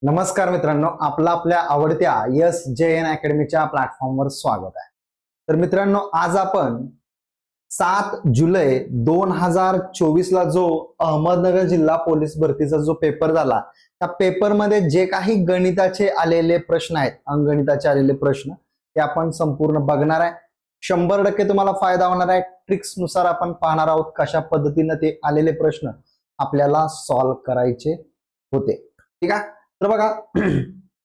नमस्कार मित्रांनो, आपला आपल्या आवडत्या SJN अकॅडमीच्या प्लॅटफॉर्मवर स्वागत आहे। तर मित्रांनो, आज आपण 7 जुलै 2024 ला जो अहमदनगर जिल्हा पोलीस भरतीचा जो पेपर झाला, त्या पेपरमध्ये जे काही गणिताचे आलेले प्रश्न आहेत, अंकगणिताचे आलेले प्रश्न, ते आपण संपूर्ण बघणार आहे। 100% तुम्हाला फायदा होणार आहे। ट्रिक्स नुसार आपण पाहणार आहोत कशा पद्धतीने ते आलेले प्रश्न आपल्याला सॉल्व्ह करायचे होते। ठीक आहे, तर बघा,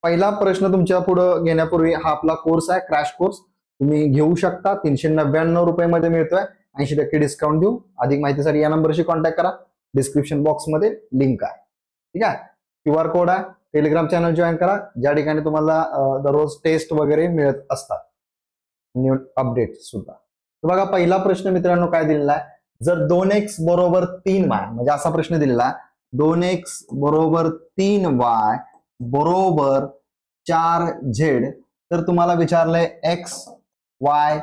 पहिला प्रश्न तुमच्या पुढे घेण्यापूर्वी हा आपला कोर्स आहे, क्रॅश कोर्स तुम्ही घेऊ शकता। 399 रुपये मिळतोय, 80% डिस्काउंट देऊ। अधिक माहितीसाठी या नंबरशी कॉन्टॅक्ट करा, डिस्क्रिप्शन बॉक्स मध्ये लिंक आहे। ठीक आहे, QR कोड आहे, टेलिग्राम चॅनल जॉईन करा, ज्या ठिकाणी तुम्हाला दररोज टेस्ट वगैरे मिळत असतात, न्यू अपडेट सुद्धा। तर बघा, पहिला प्रश्न मित्रांनो काय दिलेला आहे, जर 2x बरोबर 3y, म्हणजे असा प्रश्न दिलेला आहे, 2x बरोबर 3y बरोबर 4z, तर तुम्हाला विचारलंय x y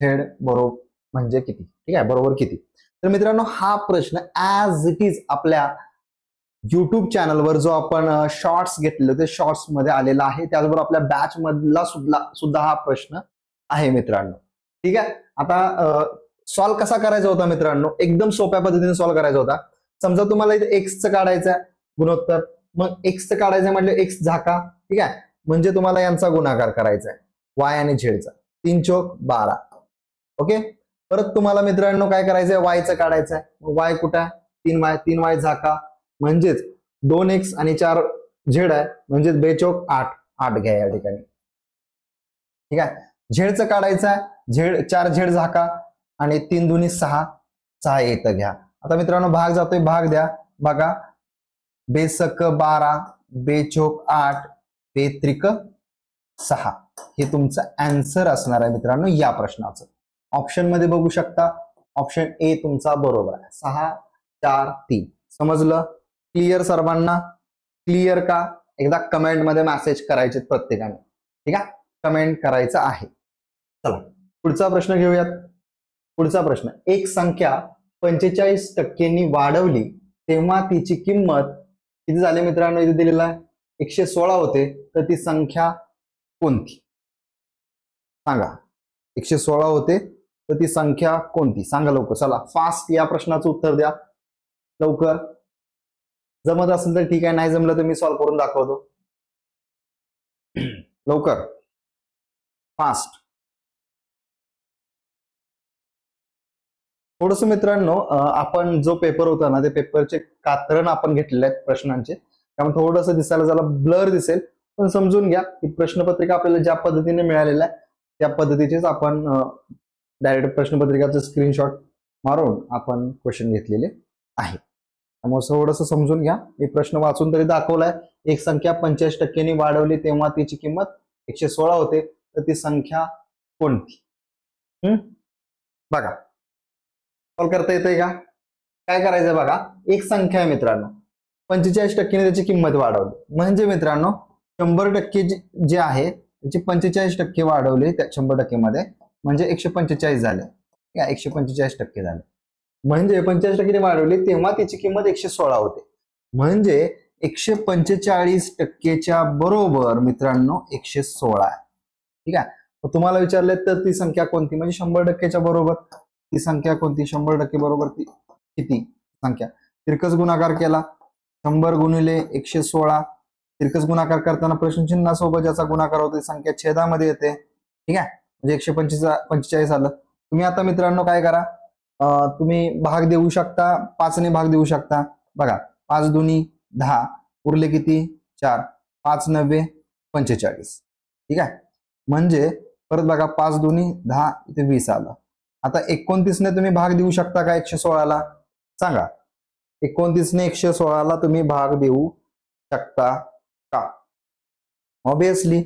z बरोबर म्हणजे किती। ठीक आहे, बरोबर किती। तर मित्रांनो, हा प्रश्न ऍज इट इज आपल्या युट्यूब चॅनलवर जो आपण शॉर्ट्स घेतलेले ते शॉर्ट्स मध्ये आलेला आहे, त्याचबरोबर आपल्या बॅच मधला सुद्धा हा प्रश्न आहे मित्रांनो। ठीक आहे, आता सॉल्व्ह कसा करायचा होता मित्रांनो, एकदम सोप्या पद्धतीने सॉल्व्ह करायचा होता। समजा तुम्हाला इथे x चं काढायचं आहे गुणोत्तर, मग x चं काढायचं म्हणजे x झाका। ठीक आहे, म्हणजे तुम्हाला यांचा गुणाकार करायचा आहे y आणि z चा, 3 चौक 12। ओके, परत तुम्हाला मित्रांनो काय करायचंय, y चं काढायचं आहे। y कुठे आहे, 3y झाका, म्हणजेच 2x आणि 4z आहे, म्हणजे 2 चौक 8, 8 घ्या या ठिकाणी। ठीक आहे, z चं काढायचं आहे, 4z झाका आणि 3 दुनी 6, 6 येतं घ्या। आता मित्रांनो भाग जातोय, भाग द्या। बघा, 2 सक 12, 2 चौक 8, 2 त्रिक 6, हे तुमचं आन्सर असणार आहे मित्रांनो या प्रश्नाचं। ऑप्शन मध्ये बघू शकता, ऑप्शन ए तुमचा बरोबर आहे, 6 4 3। समजलं? क्लिअर सर्वांना? क्लिअर का? एकदा कमेंट मध्ये मेसेज करायचे प्रत्येकाने। ठीक आहे, कमेंट करायचं आहे। चला पुढचा प्रश्न घेऊयात। पुढचा प्रश्न, एक संख्या 45% वाढवली तेव्हा तिची किंमत किती झाली मित्रांनो, इथे दिलेला आहे 116 होते, तर ती संख्या कोणती सांगा। 116 होते तर ती संख्या कोणती सांगा लवकर, चला फास्ट या प्रश्नाचं उत्तर द्या लवकर। जमत असेल तर ठीक आहे, नाही जमलं तर मी सॉल्व्ह करून दाखवतो, लवकर फास्ट। थोडस मित्रांनो, आपण जो पेपर होता ना, ते पेपरचे कात्रण आपण घेतलेले आहेत प्रश्नांचे, त्यामुळे थोडंसं दिसायला जरा ब्लर दिसेल, पण समजून घ्या की प्रश्नपत्रिका आपल्याला ज्या पद्धतीने मिळालेल्या आहे त्या पद्धतीचेच आपण डायरेक्ट प्रश्नपत्रिकाचं स्क्रीनशॉट मारून आपण क्वेश्चन घेतलेले आहे। त्यामुळे थोडंसं समजून घ्या। मी प्रश्न वाचून तरी दाखवलाय, एक संख्या 45% वाढवली तेव्हा तिची किंमत 116 होते, तर ती संख्या कोणती? बघा, सॉल्व्ह करता येतंय का? काय करायचंय बघा, एक संख्या आहे मित्रांनो, 45% त्याची किंमत वाढवली, म्हणजे मित्रांनो 100% जे आहे त्याची 45% वाढवली त्या 100% मध्ये, म्हणजे 145 झाले। 145% झाले, म्हणजे 45% वाढवली तेव्हा त्याची किंमत 116 होते, म्हणजे 145%च्या बरोबर मित्रांनो 116 आहे। ठीक आहे, तुम्हाला विचारले तर ती संख्या कोणती, म्हणजे 100%च्या बरोबर ती संख्या कोणती, 100% बरोबर ती किती संख्या। तिरकस गुणाकार केला, 100 गुणिले 116, तिरकस गुणाकार करताना प्रश्न चिन्हासोबत ज्याचा गुणाकार होतो संख्या छेदामध्ये येते। ठीक आहे, म्हणजे 145 आलं। तुम्ही आता मित्रांनो काय करा, तुम्ही भाग देऊ शकता, 5 ने भाग देऊ शकता। बघा, 5 दुनी 10, उरले किती 4, 5 9 45। ठीक आहे, म्हणजे परत बघा, 5 दुनी 10, इथे 20 आलं। आता 29 ने तुम्ही भाग देऊ शकता का 116 ला, सांगा। 29 ने 116 ला तुम्ही भाग देऊ शकता का? ऑब्वियसली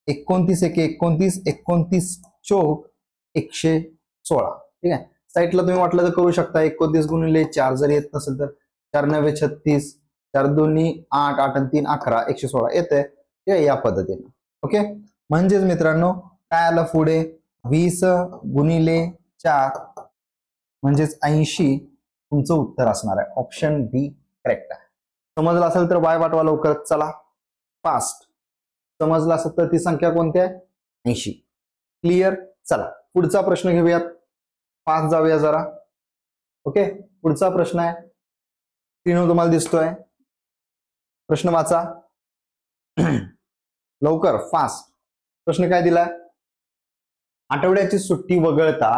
29 1 29, 29 चौक 116। ठीक आहे, साईडला तुम्ही वाटलं तर करू शकता, 29 गुणिले 4 जर येत नसेल तर 4 9 36, 4 2 8, 8 आणि 3 11, 116 येते या पद्धतीने। ओके, म्हणजेच मित्रांनो काय आलं पुढे, 20 गुणिले 4 म्हणजेच 80 तुमचं उत्तर असणार आहे। ऑप्शन बी करेक्ट आहे। समजलं असेल तर वाय पाठवा लवकर। चला फास्ट समजलं असेल तर ती संख्या कोणती आहे 80. क्लिअर. चला पुढचा प्रश्न घेऊयात, फास्ट जाऊया जरा. ओके, पुढचा प्रश्न आहे, स्क्रीनवर तुम्हाला दिसतोय. प्रश्न वाचा लवकर, फास्ट. प्रश्न काय दिलाय? आठवड्याची सुट्टी वगळता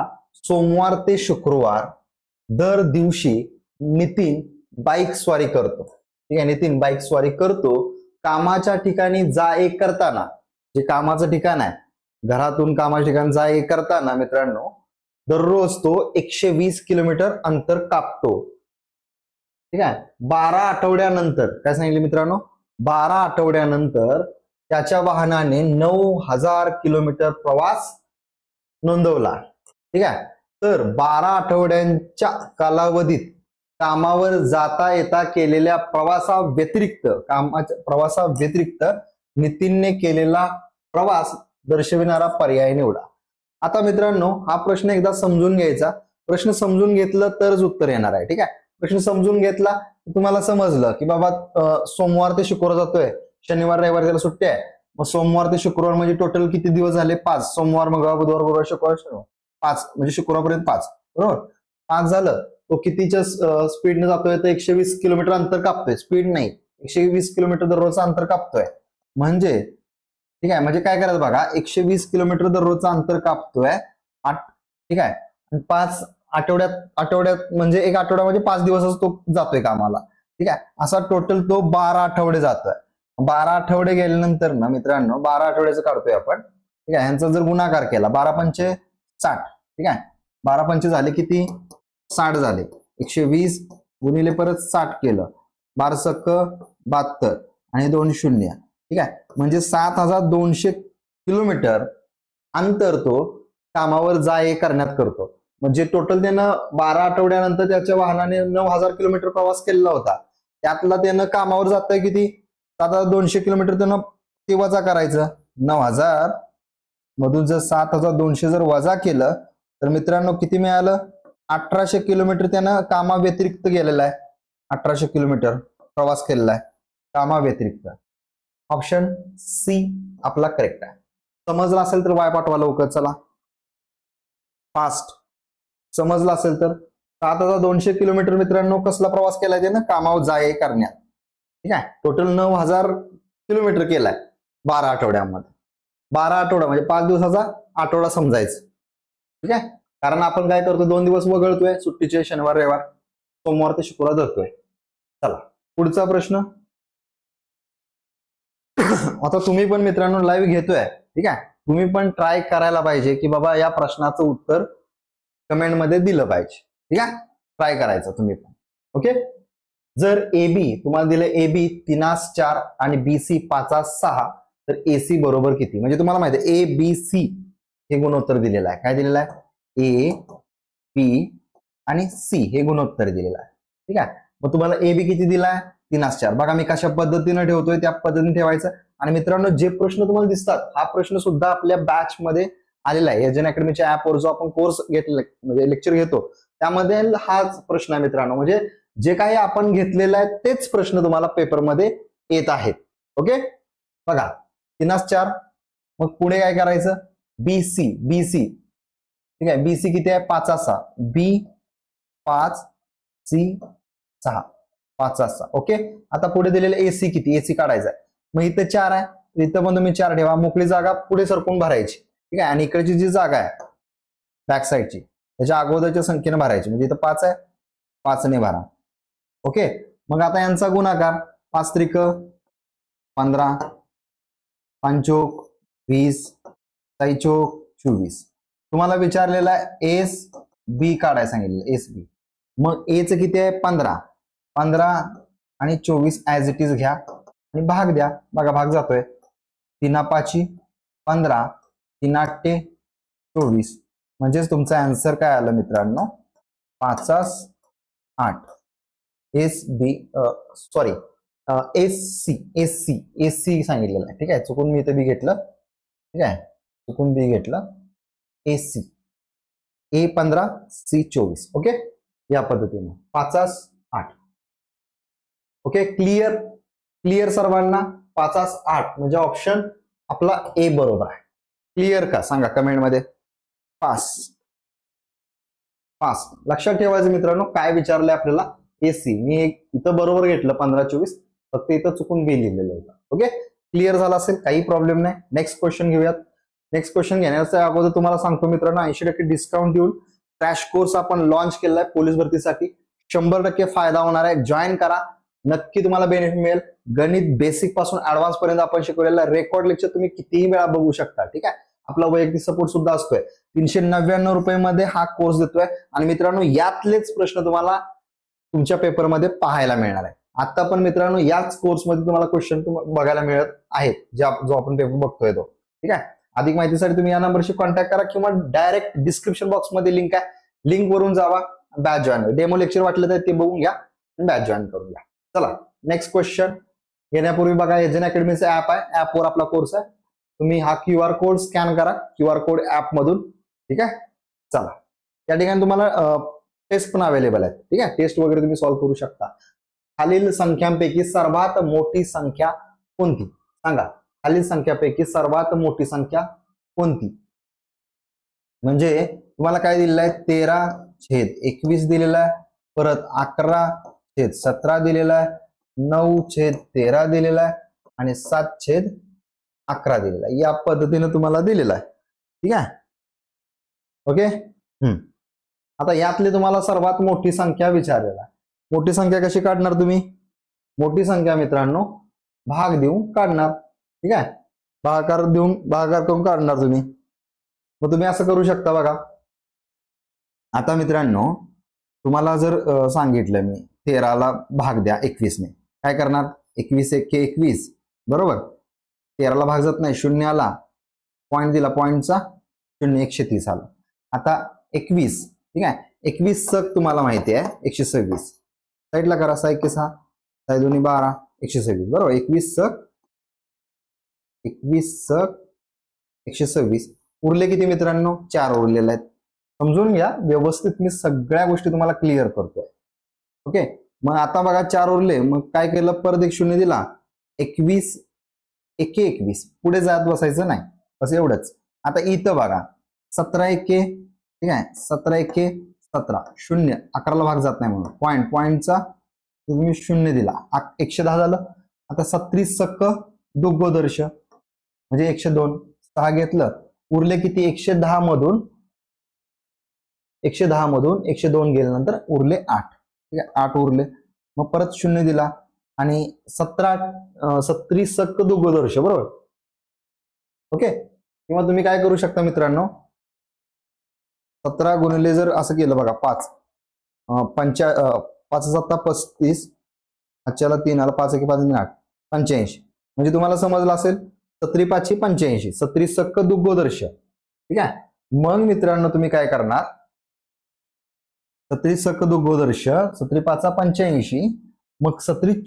सोमवार ते शुक्रवार दर दिवशी नितीन बाईक स्वारी करतो. ठीक आहे, नितीन बाईक स्वारी करतो. कामाच्या ठिकाणी जा ये करताना, जे कामाचं ठिकाण आहे, घरातून कामाच्या ठिकाणी जा ये करताना मित्रांनो दररोज तो 120 किलोमीटर अंतर कापतो. ठीक आहे, 12 आठवड्यानंतर काय सांगितले मित्रांनो? 12 आठवड्यानंतर त्याच्या वाहनाने 9000 किलोमीटर प्रवास नोंदवला. ठीक आहे, तर 12 आठवड्यांच्या कालावधीत कामावर जाता येता केलेल्या प्रवासाव्यतिरिक्त नितीनने केलेला प्रवास दर्शविणारा पर्याय निवडा. आता मित्रांनो हा प्रश्न एकदा समजून घ्यायचा. प्रश्न समजून घेतलं तरच उत्तर येणार आहे. ठीक आहे, प्रश्न समजून घेतला तुम्हाला समजलं की बाबा सोमवार ते शुक्रवार जातोय, शनिवार रविवार त्याला सुट्टी आहे, मग सोमवार ते शुक्रवार म्हणजे टोटल किती दिवस झाले? 5. सोमवार मंगळवार बुधवार गुरुवार शुक्रवार 5 म्हणजे शुक्रवारपर्यंत 5. बरोबर, 5 झालं. तो कितीच्या स्पीडने जातोय? तर 120 किलोमीटर अंतर कापतोय. स्पीड नाही, 120 किलोमीटर दररोजचं अंतर कापतोय. म्हणजे ठीक आहे, म्हणजे काय करायचं बघा, 120 किलोमीटर दररोजचं अंतर कापतोय. ठीक आहे, आणि 5 आठवड्यात म्हणजे एक आठवडा म्हणजे 5 दिवसच तो जातोय कामाला. ठीक आहे, असा टोटल तो 12 आठवडे जातोय. 12 आठवडे गेल्यानंतर ना मित्रांनो 12 आठवड्याचं काढतोय आपण. ठीक आहे, ह्यांचा जर गुणाकार केला 12 पंचे 60. ठीक आहे, 12 पंचे झाले किती? 60 झाले. 120 गुणिले परत 60 केलं, 12 सक्क 72 आणि 2 शून्य. ठीक आहे, म्हणजे 7200 किलोमीटर अंतर तो कामावर जा ये करण्यात करतो. म्हणजे टोटल त्यानं 12 आठवड्यानंतर त्याच्या वाहनाने 9000 किलोमीटर प्रवास केलेला होता. त्यातला त्यानं कामावर जातोय किती? 7200 किलोमीटर त्यानं ते वजा करायचं. 9000 मधून जर 7200 जर वजा केलं तर मित्रांनो किती मिळालं? 1800 किलोमीटर त्यानं कामाव्यतिरिक्त गेलेला आहे. 1800 किलोमीटर प्रवास केलेला आहे कामाव्यतिरिक्त. ऑप्शन सी आपला करेक्ट आहे. समजला असेल तर वाय पाठवा लवकर. चला फास्ट. समजलं असेल तर 7200 किलोमीटर मित्रांनो कसला प्रवास केलाय त्यानं? कामावर जा ये करण्यात. ठीक आहे, टोटल 9000 किलोमीटर केलाय 12 आठवड्यामध्ये. 12 आठवडा म्हणजे 5 दिवसाचा आठवडा समजायचं. ठीक आहे, कारण आपण काय करतो 2 दिवस वगळतोय सुट्टीचे, शनिवार रविवार, सोमवार ते शुक्रवार धरतोय. चला पुढचा प्रश्न. आता तुम्ही पण मित्रांनो लाईव्ह घेतोय. ठीक आहे, तुम्ही पण ट्राय करायला पाहिजे की बाबा या प्रश्नाचं उत्तर कमेंट मध्ये दिलं पाहिजे. ठीक आहे, ट्राय करायचं तुम्ही पण. ओके, जर AB तुम्हाला दिलं AB 3/4 आणि BC 5/6 तर AC बरोबर किती? म्हणजे तुम्हाला माहिती आहे ABC हे गुणोत्तर दिलेलं आहे. काय दिलेलं आहे? A, B आणि C हे गुणोत्तर दिलेलं आहे. ठीक आहे, मग तुम्हाला AB किती दिलाय? 3/4. बघा मी कशा पद्धतीने ठेवतोय त्या पद्धतीने ठेवायचं. आणि मित्रांनो जे प्रश्न तुम्हाला दिसतात हा प्रश्न सुद्धा आपल्या बॅच मध्ये आलेला आहे. एजन अकॅडमीच्या ऍपवर जो आपण कोर्स म्हणजे लेक्चर घेतो त्यामध्ये हाच प्रश्न आहे मित्रांनो. म्हणजे जे काही आपण घेतलेलं आहे तेच प्रश्न तुम्हाला पेपरमध्ये येत आहेत. ओके, बघा 3/4. मग पुढे काय करायचं? BC. ठीक आहे, BC किती आहे? 5/6. B 5, C 6, 5/6. ओके, आता पुढे दिलेलं AC किती? AC काढायचा आहे. मग इथं 4 आहे, इथं पण तुम्ही 4 ठेवा. मोकळी जागा पुढे सरकून भरायची. ठीक आहे, आणि इकडची जी जागा आहे बॅक साईडची त्याच्या अगोदरच्या संख्येने भरायची. म्हणजे इथं 5 आहे, 5 ने भरा. ओके, मग आता यांचा गुणाकार 5 त्रिक 15, 5 चोक 20, 6 चोक 24. तुम्हाला विचारलेला आहे SB काढायला सांगितलं. SB मग A चं किती आहे? 15. 15 आणि 24 ऍज इट इज घ्या आणि भाग द्या. बघा भाग जातोय. 3/5 15, 3/8 24. म्हणजेच तुमचा आन्सर काय आलं मित्रांनो? 5/8. SC सांगितलेलं आहे. ठीक आहे, चुकून मी इथं बी घेतलं. ठीक आहे, चुकून बी घेतलं. AC A 15 C 24. ओके, या पद्धतीने 5/8. ओके, क्लिअर सर्वांना? 5 8 म्हणजे ऑप्शन आपला ए बरोबर आहे. क्लिअर का सांगा कमेंट मध्ये. फास्ट फास्ट लक्षात ठेवायचं मित्रांनो, काय विचारलंय आपल्याला एसी. मी इथं बरोबर घेतलं 15-24, फक्त इथं चुकून बी लिहिलेलं होतं. ओके, क्लिअर झाला असेल, काही प्रॉब्लेम नाही. नेक्स्ट क्वेश्चन घेऊयात. नेक्स्ट क्वेश्चन घेण्याच्या अगोदर तुम्हाला सांगतो मित्रांनो, 80% डिस्काउंट देऊन क्रॅश कोर्स आपण लॉन्च केलाय पोलीस भरतीसाठी. 100% फायदा होणार आहे. जॉईन करा, नक्की तुम्हाला बेनिफिट मिळेल. गणित बेसिक पासून ऍडव्हान्स पर्यंत आपण शिकवलेला रेकॉर्ड लेक्चर तुम्ही कितीही वेळा बघू शकता. ठीक आहे, आपला वैयक्तिक सपोर्ट सुद्धा असतोय. 399 रुपये हा कोर्स देतोय. आणि मित्रांनो, यातलेच प्रश्न तुम्हाला तुमच्या पेपरमध्ये पाहायला मिळणार आहे. आता पण मित्रांनो याच कोर्समध्ये तुम्हाला क्वेश्चन बघायला मिळत आहेत, जो आपण पेपर बघतोय तो. ठीक आहे, अधिक माहितीसाठी तुम्ही या नंबरशी कॉन्टॅक्ट करा किंवा डायरेक्ट डिस्क्रिप्शन बॉक्स मध्ये लिंक आहे, लिंक वरून जावा, बॅच जॉईन. डेमो लेक्चर वाटलं तर ते बघून घ्या, बॅच जॉईन करून घ्या. चला नेक्स्ट क्वेश्चन घेण्यापूर्वी बघा, एजन अकॅडमीचं ऍप आहे, ऍपवर आपला कोर्स आहे. तुम्ही हा QR कोड स्कॅन करा, QR कोड ऍप मधून. ठीक आहे, चला या ठिकाणी तुम्हाला टेस्ट पण अवेलेबल आहेत. ठीक आहे, टेस्ट वगैरे तुम्ही सॉल्व्ह करू शकता. खालील संख्यांपैकी सर्वात मोठी संख्या कोणती सांगा. खालील संख्यापैकी सर्वात मोठी संख्या कोणती. म्हणजे तुम्हाला काय दिलेलं आहे, 13/21 दिलेला आहे, परत 11/17 दिलेला आहे, 9/13 दिलेला आहे आणि 7/11 दिलेला आहे. या पद्धतीने तुम्हाला दिलेला आहे. ठीक आहे, ओके. आता यातली तुम्हाला सर्वात मोठी संख्या विचारलेला आहे. मोठी संख्या कशी काढणार तुम्ही. मोठी संख्या मित्रांनो भाग देऊन काढणार. ठीक आहे, भागाकार करून काढणार तुम्ही. मग तुम्ही असं करू शकता बघा. आता मित्रांनो तुम्हाला जर सांगितलं मी 13ला भाग द्या 21ने, काय करणार. 21 × 21 बरोबर. 13ला भाग जात नाही, 0 आला, पॉईंट दिला, पॉईंटचा 0, 130 आला. आता 21, ठीक आहे, 21 सक तुम्हाला माहिती आहे 126. साईडला करा, 6 × 6, 6 × 2 12, 126 बरोबर. 21 सक 126. उरले किती मित्रांनो, 4 उरलेले आहेत. समजून घ्या व्यवस्थित, मी सगळ्या गोष्टी तुम्हाला क्लिअर करतोय. ओके, मग आता बघा 4 उरले, मग काय केलं, परत एक 0 दिला, 21 × 21, पुढे जात बसायचं नाही, बस एवढंच. आता इथं बघा 17 × 1, ठीक आहे, 17 × 1 17, 0, 11ला भाग जात नाही म्हणून पॉईंटचा तुम्ही 0 दिला, 110 झालं. आता 36 सक्क दुग्गोदर्श म्हणजे 102, 6 घेतलं, उरले किती, 110 मधून 102 गेल्यानंतर उरले 8. ठीक आहे, 8 उरले, मग परत 0 दिला आणि 36 सक्क दुग्गोदर्श बरोबर. ओके, किंवा तुम्ही काय करू शकता मित्रांनो, 17 गुणिले जर असं केलं बघा, 5 5 7 35, आजच्याला 3 आला, 5 × 5 8, 85. म्हणजे तुम्हाला समजलं असेल 17 × 5 = 85, 36 सक्क दुग्गोदर्श. ठीक आहे, मग मित्रांनो तुम्ही काय करणार, 36 सक्क दुग्गोदर्श, 17 × 5 = 85, मग 36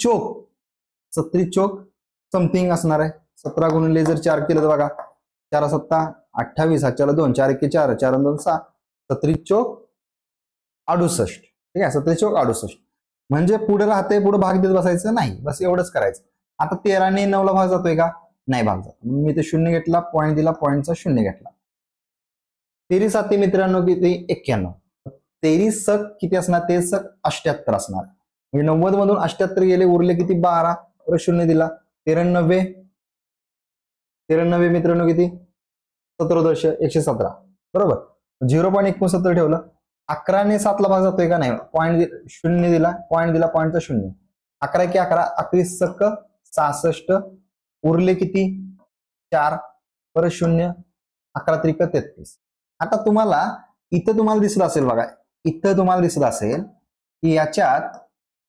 चोक समथिंग असणार आहे. 17 गुणिले जर 4 केलं तर बघा, 4 × 7 28, आजच्याला 2, 4 × 1 4, 4 × 2 6, 36 चोक 68. ठीक आहे, 36 चोक 68. म्हणजे पुढे राहते, पुढे भाग देत बसायचं नाही, बस एवढंच करायचं. आता 13ने 9ला भाग जातोय का, नाही भाग जात. मी ते 0 घेतला, पॉईंट दिला, पॉईंटचा 0 घेतला. 13 7 मित्रांनो किती, 91. 23 सक किती असणार, 23 सक 78 असणार. म्हणजे 90 मधून 78 गेले, उरले किती, 12, परत 0 दिला, 93 मित्रांनो किती, 17 117 बरोबर. 0.69 ठेवलं. 11ने 7ला भाग जातोय का, नाही, पॉईंट 0 दिला, पॉईंट दिला, पॉईंटचा 0. 11 × 11 21 सक्क 66, उरले किती, 4, परत 0, 11 × 3 = 33. आता तुम्हाला इथं तुम्हाला दिसत असेल बघा, इथं तुम्हाला दिसत असेल की याच्यात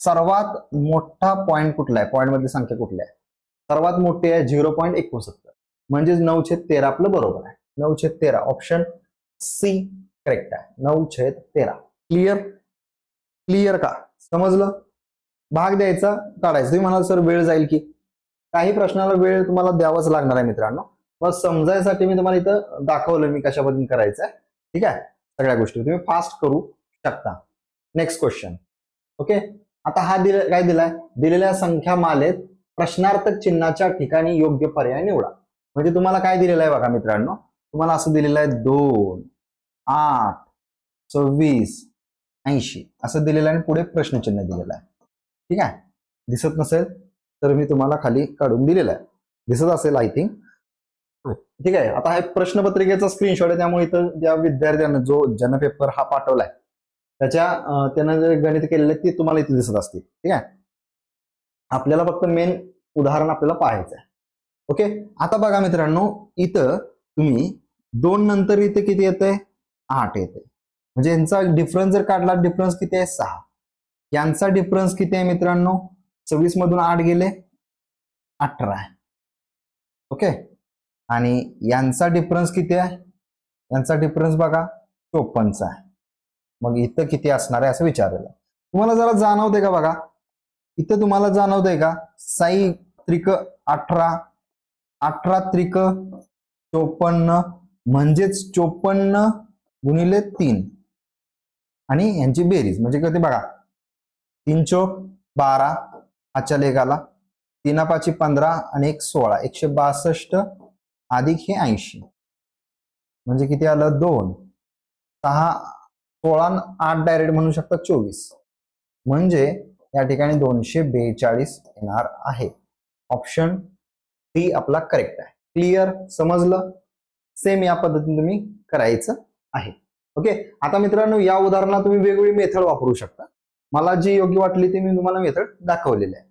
सर्वात मोठा पॉईंट कुठला आहे, पॉईंट मधली संख्या कुठली आहे, सर्वात मोठी आहे 0.69, म्हणजे 9/13 आपलं बरोबर आहे. 9/13 ऑप्शन सी करेक्ट आहे. 9/13. क्लिअर का, समजलं. भाग द्यायचा, काढायचा. तुम्ही म्हणाल सर वेळ जाईल की, काही प्रश्नाला वेळ तुम्हाला द्यावाच लागणार आहे मित्रांनो. मग समजायसाठी मी तुम्हाला इथं दाखवलं मी कशा पद्धतीने करायचं आहे. ठीक आहे, सगळ्या गोष्टी तुम्ही फास्ट करू शकता. Next question. ओके, आता हा काय दिलाय, दिलेल्या संख्या मालेत प्रश्नार्थक चिन्हाच्या ठिकाणी योग्य पर्याय निवडा. म्हणजे तुम्हाला काय दिलेलं आहे बघा मित्रांनो, तुम्हाला असं दिलेलं आहे 2, 8, 24, 80 असं दिलेलं आहे आणि पुढे प्रश्नचिन्ह दिलेलं आहे. ठीक आहे, दिसत नसेल तर मी तुम्हाला खाली काढून दिलेलं आहे, दिसत असेल आय थिंक. ठीक आहे, आता हा प्रश्नपत्रिकेचा स्क्रीनशॉट आहे, त्यामुळे इथं ज्या विद्यार्थ्यांना जो जन पेपर हा पाठवलाय त्यानं जे गणित केलेले ते तुम्हाला इथे दिसत असतील. ठीक आहे, आपल्याला फक्त मेन उदाहरण आपल्याला पाहायचं आहे. ओके, आता बघा मित्रांनो, इथं तुम्ही 2 नंतर इथे किती येते, 8 येते. म्हणजे यांचा डिफरन्स जर काढला, डिफरन्स किती आहे, 6. यांचा डिफरन्स किती आहे मित्रांनो, 24 मधून 8 गेले 18 आहे. ओके, आणि यांचा डिफरन्स किती आहे, यांचा डिफरन्स बघा 54 आहे. मग इथं किती असणार आहे असं विचारलेलं. तुम्हाला जरा जाणवते का बघा, इथं तुम्हाला जाणवतंय का, 6 त्रिक 18, 18 त्रिक 54, म्हणजेच 54 गुणिले 3 आणि यांची बेरीज म्हणजे कधी बघा, 3 चौक 12, आजच्या लेखाला 3 5 15 आणि 1 16, 162 अधिक हे 80 म्हणजे किती आलं, 2, 6, 16, 8 डायरेक्ट म्हणू शकता 24, म्हणजे या ठिकाणी 242 येणार आहे. ऑप्शन डी आपला करेक्ट आहे. क्लिअर, समजलं? सेम या पद्धतीने तुम्ही करायचं आहे. ओके, आता मित्रांनो या उदाहरणात तुम्ही वेगवेगळी मेथड वापरू शकता. मला जी योग्य वाटली ते मी तुम्हाला मेथड दाखवलेली आहे.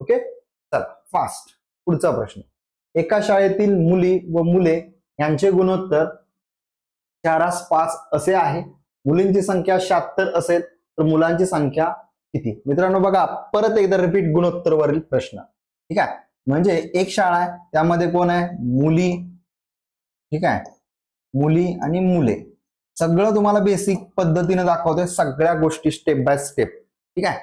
ओके, चला फास्ट पुढचा प्रश्न. एका शाळेतील मुली व मुले यांचे गुणोत्तर 4:5 असे आहे. मुलींची संख्या 76 असेल तर मुलांची संख्या किती? मित्रांनो बघा, परत एकदा रिपीट गुणोत्तर वरील प्रश्न. ठीक आहे, म्हणजे एक शाळा आहे, त्यामध्ये कोण आहे, मुली. ठीक आहे, मुली आणि मुले, सगळं तुम्हाला बेसिक पद्धतीने दाखवतोय, सगळ्या गोष्टी स्टेप बाय स्टेप. ठीक आहे,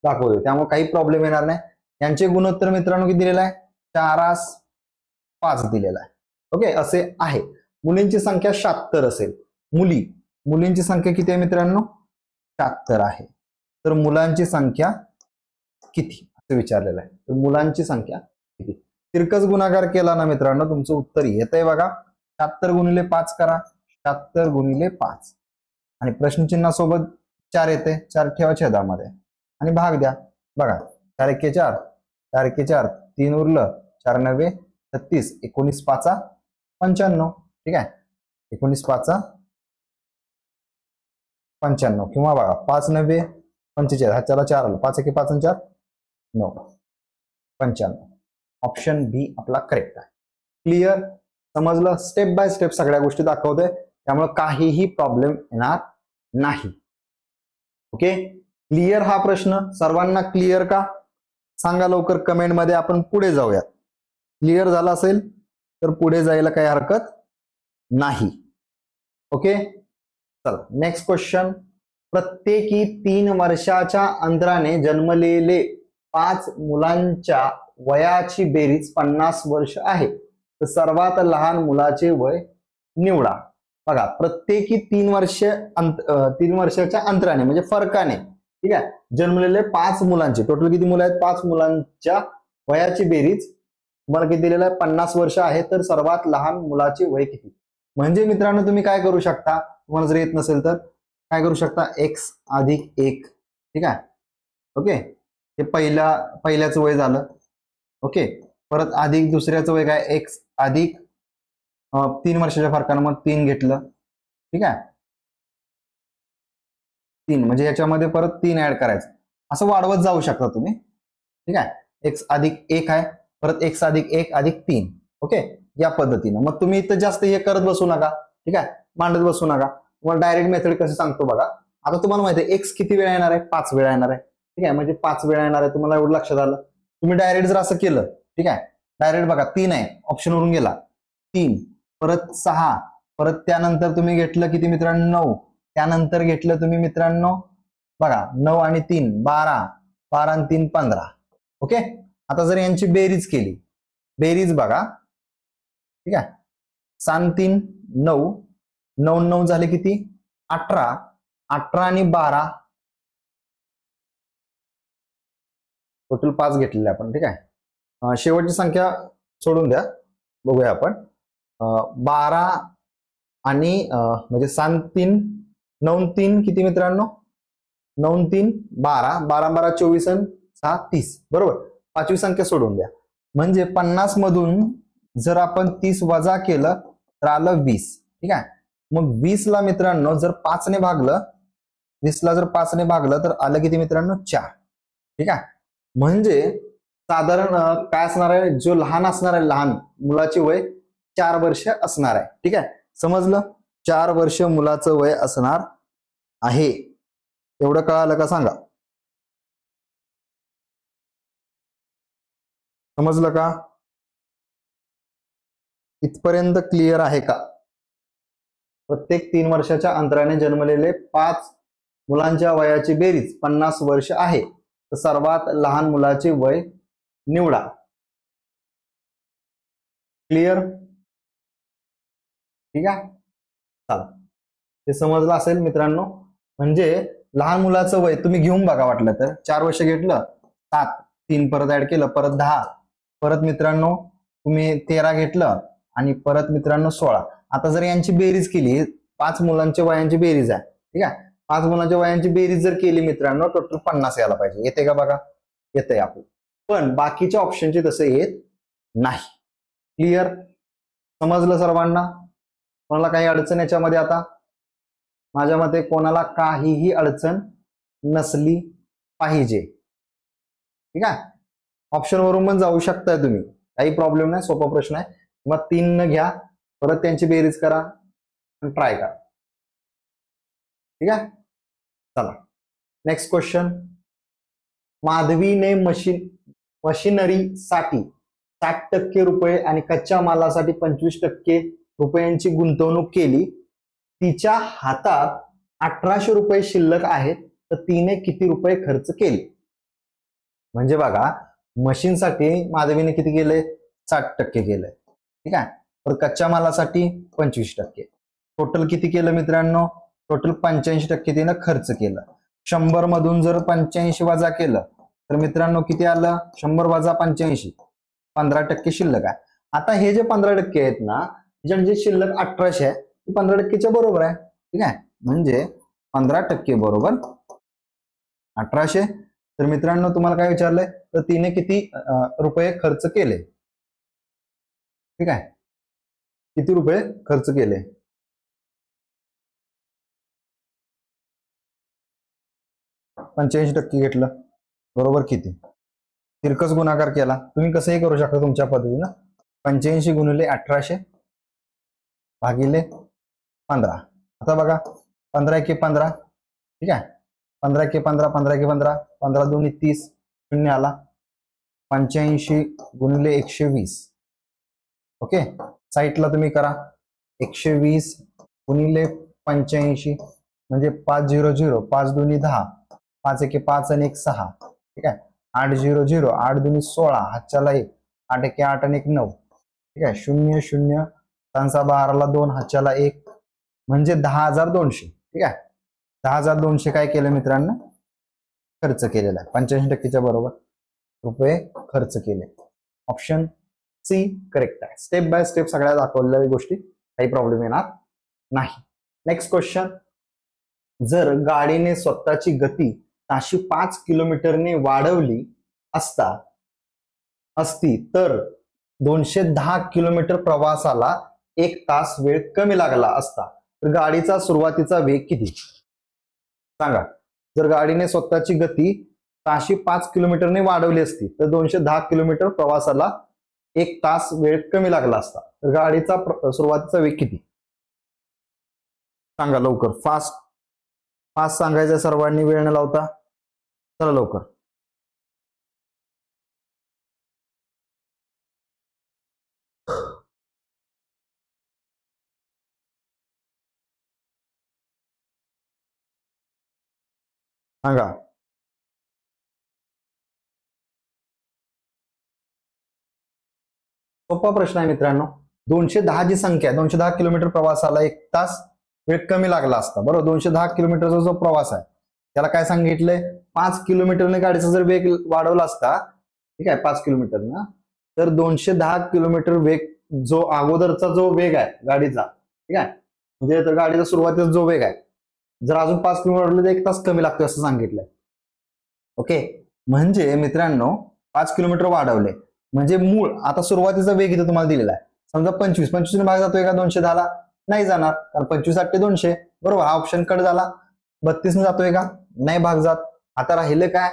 दाखवतोय, त्यामुळे काही प्रॉब्लेम येणार नाही. यांचे गुणोत्तर मित्रांनो किती दिलेलं आहे, 4:5 दिलेला आहे. ओके, असे आहे. मुलींची संख्या 76 असेल, मुलींची संख्या किती आहे मित्रांनो, 76 आहे. तर मुलांची संख्या किती असं विचारलेलं आहे. तर मुलांची संख्या किती, तिरकस गुणाकार केला ना मित्रांनो, तुमचं उत्तर येतंय बघा. 76 गुणिले 5 करा, 76 गुणिले 5 आणि प्रश्नचिन्हासोबत 4 येते, 4 ठेवा छेदामध्ये आणि भाग द्या. बघा, 4 एके 4, 4 एके 4, 3 उरलं, 4 9 36, 19 5 95. ठीक आहे, 19 5 95 किंवा बघा 5 9 45, हा चला 4 आलं, 5 एके 5 आणि 4 9, 95. ऑप्शन बी आपला करेक्ट आहे. क्लिअर, समजलं? स्टेप बाय स्टेप सगळ्या गोष्टी दाखवतोय, त्यामुळे काहीही प्रॉब्लेम येणार नाही. ओके, क्लिअर हा प्रश्न सर्वांना क्लिअर का? सांगा लवकर कमेंट मध्ये, आपण पुढे जाऊयात. क्लिअर झाला असेल तर पुढे जायला काही हरकत नाही. ओके, चला नेक्स्ट क्वेश्चन. प्रत्येकी 3 वर्षाच्या अंतराने जन्मलेले 5 मुलांच्या वयाची बेरीज 50 वर्ष आहे, तर सर्वात लहान मुलाचे वय निवडा. बघा, प्रत्येकी 3 वर्षाच्या अंतराने म्हणजे फरकाने, ठीक आहे, जन्मलेले 5 मुलांचे, टोटल किती मुलं आहेत, 5 मुलांच्या वयाची बेरीज तुम्हाला किती दिलेलं आहे, 50 वर्ष आहे, तर सर्वात लहान मुलाचे वय किती? म्हणजे मित्रांनो तुम्ही काय करू शकता, तुम्हाला जर येत नसेल तर काय करू शकता, x अधिक 1. ठीक आहे, ओके, हे पहिल्याचं वय झालं. ओके, परत अधिक दुसऱ्याचं वय काय, x अधिक 3 वर्षाच्या फरकानं मग 3 घेतलं. ठीक आहे, 3 म्हणजे याच्यामध्ये परत 3 ऍड करायचं, असं वाढवत जाऊ शकता तुम्ही. ठीक आहे, x अधिक 1 आहे, परत x अधिक 1 अधिक 3. ओके, या पद्धतीनं मग तुम्ही इथं जास्त हे करत बसू नका. ठीक आहे, मांडत बसू नका. तुम्हाला डायरेक्ट मेथड कसं सांगतो बघा. आता तुम्हाला माहिती आहे x किती वेळा येणार आहे, 5 वेळा येणार आहे. ठीक आहे, म्हणजे 5 वेळा येणार आहे, तुम्हाला एवढं लक्षात आलं. तुम्ही डायरेक्ट जर असं केलं, ठीक आहे, डायरेक्ट बघा 3 आहे, ऑप्शन वरून गेला 3, परत 6, परत त्यानंतर तुम्ही घेतलं किती मित्रांनो 9, त्यानंतर घेतलं तुम्ही मित्रांनो बघा 9 आणि 3 12, 12 आणि 3 15. ओके, आता जर यांची बेरीज केली, बेरीज बघा. ठीक आहे, 7 3 9, 9 9 झाले किती 18, 18 आणि 12, टोटल 5 घेतलेले आपण. ठीक आहे, शेवटची संख्या सोडून द्या, बघूया आपण. 12 आणि म्हणजे 7 3 9 3 किती मित्रांनो? 9 3 12, 12 12 24 आणि 6 30, बरोबर. पाचवी संख्या सोडून द्या. म्हणजे 50 मधून जर आपण 30 वजा केलं तर आलं 20. ठीक आहे. मग 20 ला मित्रांनो जर 5 ने भागलं, 20 ला जर 5 ने भागलं तर आलं किती मित्रांनो? 4. ठीक आहे. म्हणजे साधारण काय असणार आहे, जो लहान असणार आहे, लहान मुलाची वय 4 वर्ष असणार आहे. ठीक आहे, समजलं? 4 वर्ष मुलाचं वय असणार आहे. एवढं कळालं का सांगा? समजलं का? इथपर्यंत क्लिअर आहे का? प्रत्येक 3 वर्षाच्या अंतराने जन्मलेले 5 मुलांच्या वयाची बेरीज 50 वर्ष आहे. तर सर्वात लहान मुलाचे वय निवडा. क्लिअर? ठीक आहे, चला. ते समजलं असेल मित्रांनो. म्हणजे लहान मुलाचं वय तुम्ही घेऊन बघा, वाटलं तर 4 वर्ष घेतलं, 7 3 परत ऍड केलं, परत 10, परत मित्रांनो तुम्ही 13 घेतलं आणि परत मित्रांनो 16. आता जर यांची बेरीज केली, 5 मुलांच्या वयांची बेरीज आहे. ठीक आहे, 5 मुलांच्या वयांची बेरीज जर केली मित्रांनो, टोटल 50 यायला पाहिजे. येते का बघा? येते आपण. पण बाकीच्या ऑप्शनचे तसे येत नाही. क्लिअर? समजलं सर्वांना? कोणाला काही अडचण याच्यामध्ये? आता माझ्या मते कोणाला काहीही अडचण नसली पाहिजे. ठीक आहे, ऑप्शन वरून पण जाऊ शकताय तुम्ही, काही प्रॉब्लेम नाही. सोपा प्रश्न आहे. मग 3 न घ्या, परत त्यांची बेरीज करा आणि ट्राय करा. ठीक आहे, चला नेक्स्ट क्वेश्चन. माधवीने मशिनरीसाठी 60% रुपये आणि कच्च्या मालासाठी 25% रुपयांची गुंतवणूक केली. तिच्या हातात 1800 रुपये शिल्लक आहेत, तर तिने किती रुपये खर्च केले? म्हणजे बघा, मशीनसाठी माधवीने किती केले? 60% केलंय. ठीक आहे, तर कच्च्या मालासाठी 25%. टोटल किती केलं मित्रांनो? टोटल 85% तिनं खर्च केलं. 100 मधून जर 85 वजा केलं तर मित्रांनो किती आलं? 100 वजा 85, 15% शिल्लक आहे. आता हे जे 15% आहेत ना, जे शिल्लक 1800 आहे, 15%च्या बरोबर आहे. ठीक आहे, म्हणजे 15% बरोबर 1800. तर मित्रांनो तुम्हाला काय विचारलंय, तर तिने किती रुपये खर्च केले? ठीक आहे, किती रुपये खर्च केले? पंच्याऐंशी टक्के घेतलं, बरोबर. किती? तिरकस गुणाकार केला. तुम्ही कसंही करू शकता तुमच्या पद्धतीनं. 85 गुणिले 1800 भागिले 15. आता बघा, 15 एके 15. ठीक आहे, 15 एके 15, 15 एके 15, 15 दुनी 30, शून्य आला. 85 गुणिले 120. ओके, साईटला तुम्ही करा. 120 गुणिले 85 म्हणजे 500, 5 दुनी 10, 5 एके 5 आणि 1 6. ठीक आहे, 800, 8 दुनी 16, हातच्याला 1, 8 एके 8 आणि 1 9. ठीक आहे, 0 0, 12ला 2, हातच्याला 1, म्हणजे 10,200. ठीक आहे, 10,200 काय केलं मित्रांनो? खर्च केलेला आहे. 85%च्या बरोबर रुपये खर्च केले. ऑप्शन सी करेक्ट आहे. स्टेप बाय स्टेप सगळ्या दाखवलेल्या गोष्टी, काही प्रॉब्लेम येणार नाही. Next question. जर गाडीने स्वतःची गती ताशी 5 किलोमीटरने वाढवली असती तर 210 किलोमीटर प्रवासाला 1 तास वेळ कमी लागला असता. तर गाडीचा सुरुवातीचा वेग किती? सांगा. जर गाडीने स्वतःची गती ताशी 5 किलोमीटरने वाढवली असती तर 210 किलोमीटर प्रवासाला 1 तास वेळ कमी लागला असता. तर गाडीचा सुरुवातीचा वेग किती? सांगा लवकर. फास्ट सांगायचं सर्वांनी, वेळ न लावता. चला लवकर. सांगा. सोपा प्रश्न आहे मित्रांनो. 210 जी संख्या, 210 किलोमीटर प्रवासाला 1 तास वेळ कमी लागला असता. बरोबर, 210 किलोमीटरचा जो प्रवास आहे त्याला काय सांगितलंय? 5 किलोमीटरने गाडीचा जर वेग वाढवला असता, ठीक आहे, 5 किलोमीटरनं, तर 210 किलोमीटर वेग जो अगोदरचा जो वेग आहे गाडीचा, ठीक आहे, म्हणजे तर गाडीचा सुरुवातीचा जो वेग आहे, जर अजून 5 किलोमीटर वाढवलं तर 1 तास कमी लागतो असं सांगितलंय. ओके, म्हणजे मित्रांनो 5 किलोमीटर वाढवले म्हणजे मूळ आता सुरुवातीचा वेग इथं तुम्हाला दिलेला आहे. समजा 25 ने भाग जातोय का 210 ला? नाही जाणार, कारण 25 8 200, बरोबर. हा ऑप्शन कट झाला. 32 ने जातोय का? नाही भाग जात. आता राहिलं काय?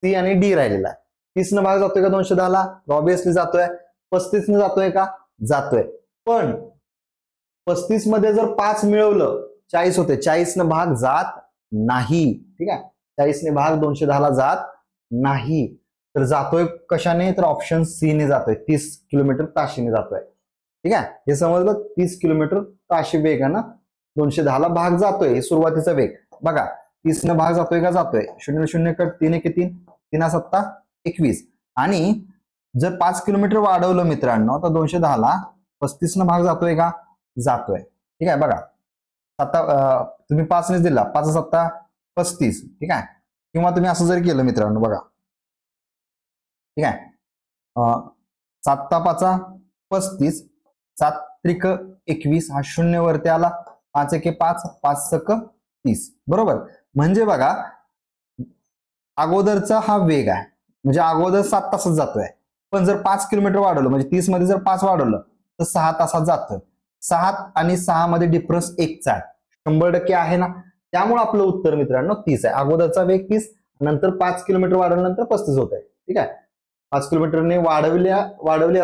सी आणि डी राहिलेला आहे. 30 ने भाग जातोय का 210 ला? ऑब्विसली जातोय. 35 ने जातोय का? जातोय. पण 35 मध्ये जर 5 मिळवलं 40 होते. 40 ने भाग जात नाही, ठीक आहे. 40 ने भाग 210 ला जात नाही. तर जातोय कशाने? तर ऑप्शन सी ने जातोय. 30 किलोमीटर ताशीने जातोय, ठीक आहे. हे समजलं. 30 किलोमीटर ताशी वेगानं 210 ला भाग जातोय. हे सुरुवातीचा वेग बघा. 30 ने भाग जातोय का? जातोय. 0 0 कट 3 1 3 3 7 21. आणि जर 5 किलोमीटर वाढवलं मित्रांनो तर 210 ला 35 ने भाग जातोय का? जातोय, ठीक आहे. बघा आता तुम्ही 5 नेच दिला. 5 7 35, ठीक आहे. किंवा तुम्ही असं जरी केलं मित्रांनो बघा, ठीक आहे. 7 5 35, 7 त्रिक 21, हा 0 वरती आला. 5 1 5, 5 6 30, बरोबर. म्हणजे बघा अगोदरचा हा वेग आहे, म्हणजे अगोदर 7 तासात जातोय. पण जर 5 किलोमीटर वाढवलं म्हणजे 30 मध्ये जर 5 वाढवलं तर 6 तासात जातोय. 6 आणि 6 मध्ये डिफरन्स 1 चा आहे. 100% आहे ना. त्यामुळे आपलं उत्तर मित्रांनो 30 आहे. अगोदरचा वेग 30, नंतर 5 किलोमीटर वाढवल्यानंतर 35 होत आहे, ठीक आहे. 5 किलोमीटरने वाढवले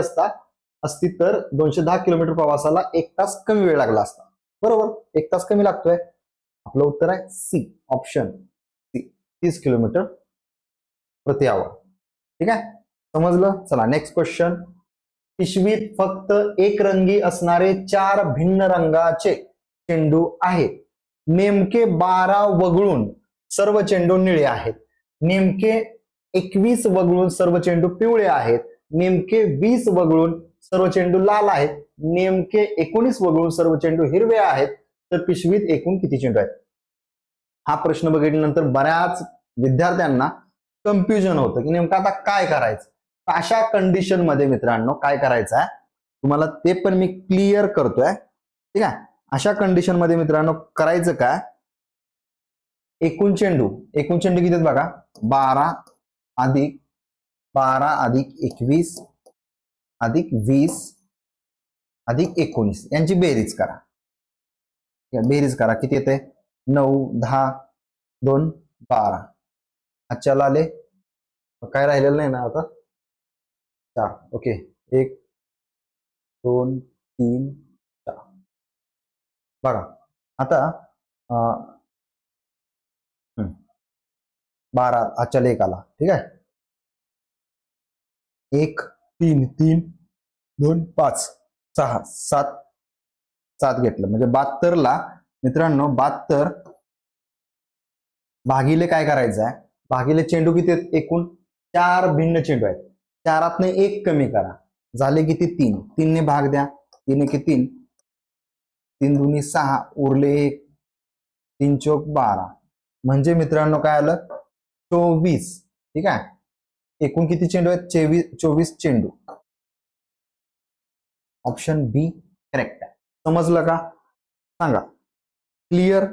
असती तर 210 किलोमीटर प्रवासाला 1 तास कमी वेळ लागला असता, बरोबर. 1 तास कमी लागतोय. आपलं उत्तर आहे सी, ऑप्शन सी, 30 किलोमीटर प्रति आवर, ठीक आहे. समजलं. चला नेक्स्ट क्वेश्चन. पिशवीत फक्त एक रंगी असणारे 4 भिन्न रंगाचे चेंडू आहेत. नेमके 12 वगळून सर्व चेंडू निळे आहेत. नेमके 21 वगळून सर्व चेंडू पिवळे आहेत. नेमके 20 वगळून सर्व चेंडू लाल आहेत. नेमके 19 वगळून सर्व चेंडू हिरवे आहेत. तर पिशवीत एकूण किती चेंडू आहेत? हा प्रश्न बघितल्यानंतर बऱ्याच विद्यार्थ्यांना कन्फ्युजन होतं की नेमकं आता काय करायचं. अशा कंडिशन मध्ये मित्रांनो काय करायचं आहे तुम्हाला ते पण मी क्लिअर करतोय, ठीक आहे. अशा कंडिशन मध्ये मित्रांनो करायचं काय? एकूण चेंडू किती आहेत बघा. 12 अधिक 21 अधिक 20 अधिक 19 यांची बेरीज करा. बेरीज करा. किती येते? 9 10 2 12. अच्छा आले काय राहिलेलं नाही ना आता. 4. ओके. 1 2 3 4. बघा आता 12 अच्छा 1 आला, ठीक आहे. 1 3 3 2 5 6 7 घेतलं म्हणजे 72 ला मित्रांनो 72 भागिले काय करायचं आहे? भागिले चेंडू किती आहेत? एकूण 4 भिन्न चेंडू आहेत. 4तने 1 कमी करा. झाले किती? 3. 3 ने भाग द्या. 3 1 3 3 2 6 उरले 1. 3 चौक 12 म्हणजे मित्रांनो काय आलं? 24, ठीक आहे. एकूण किती चेंडू आहेत? 24 चेंडू. ऑप्शन बी करेक्ट आहे. समजलं का? सांगा. क्लिअर?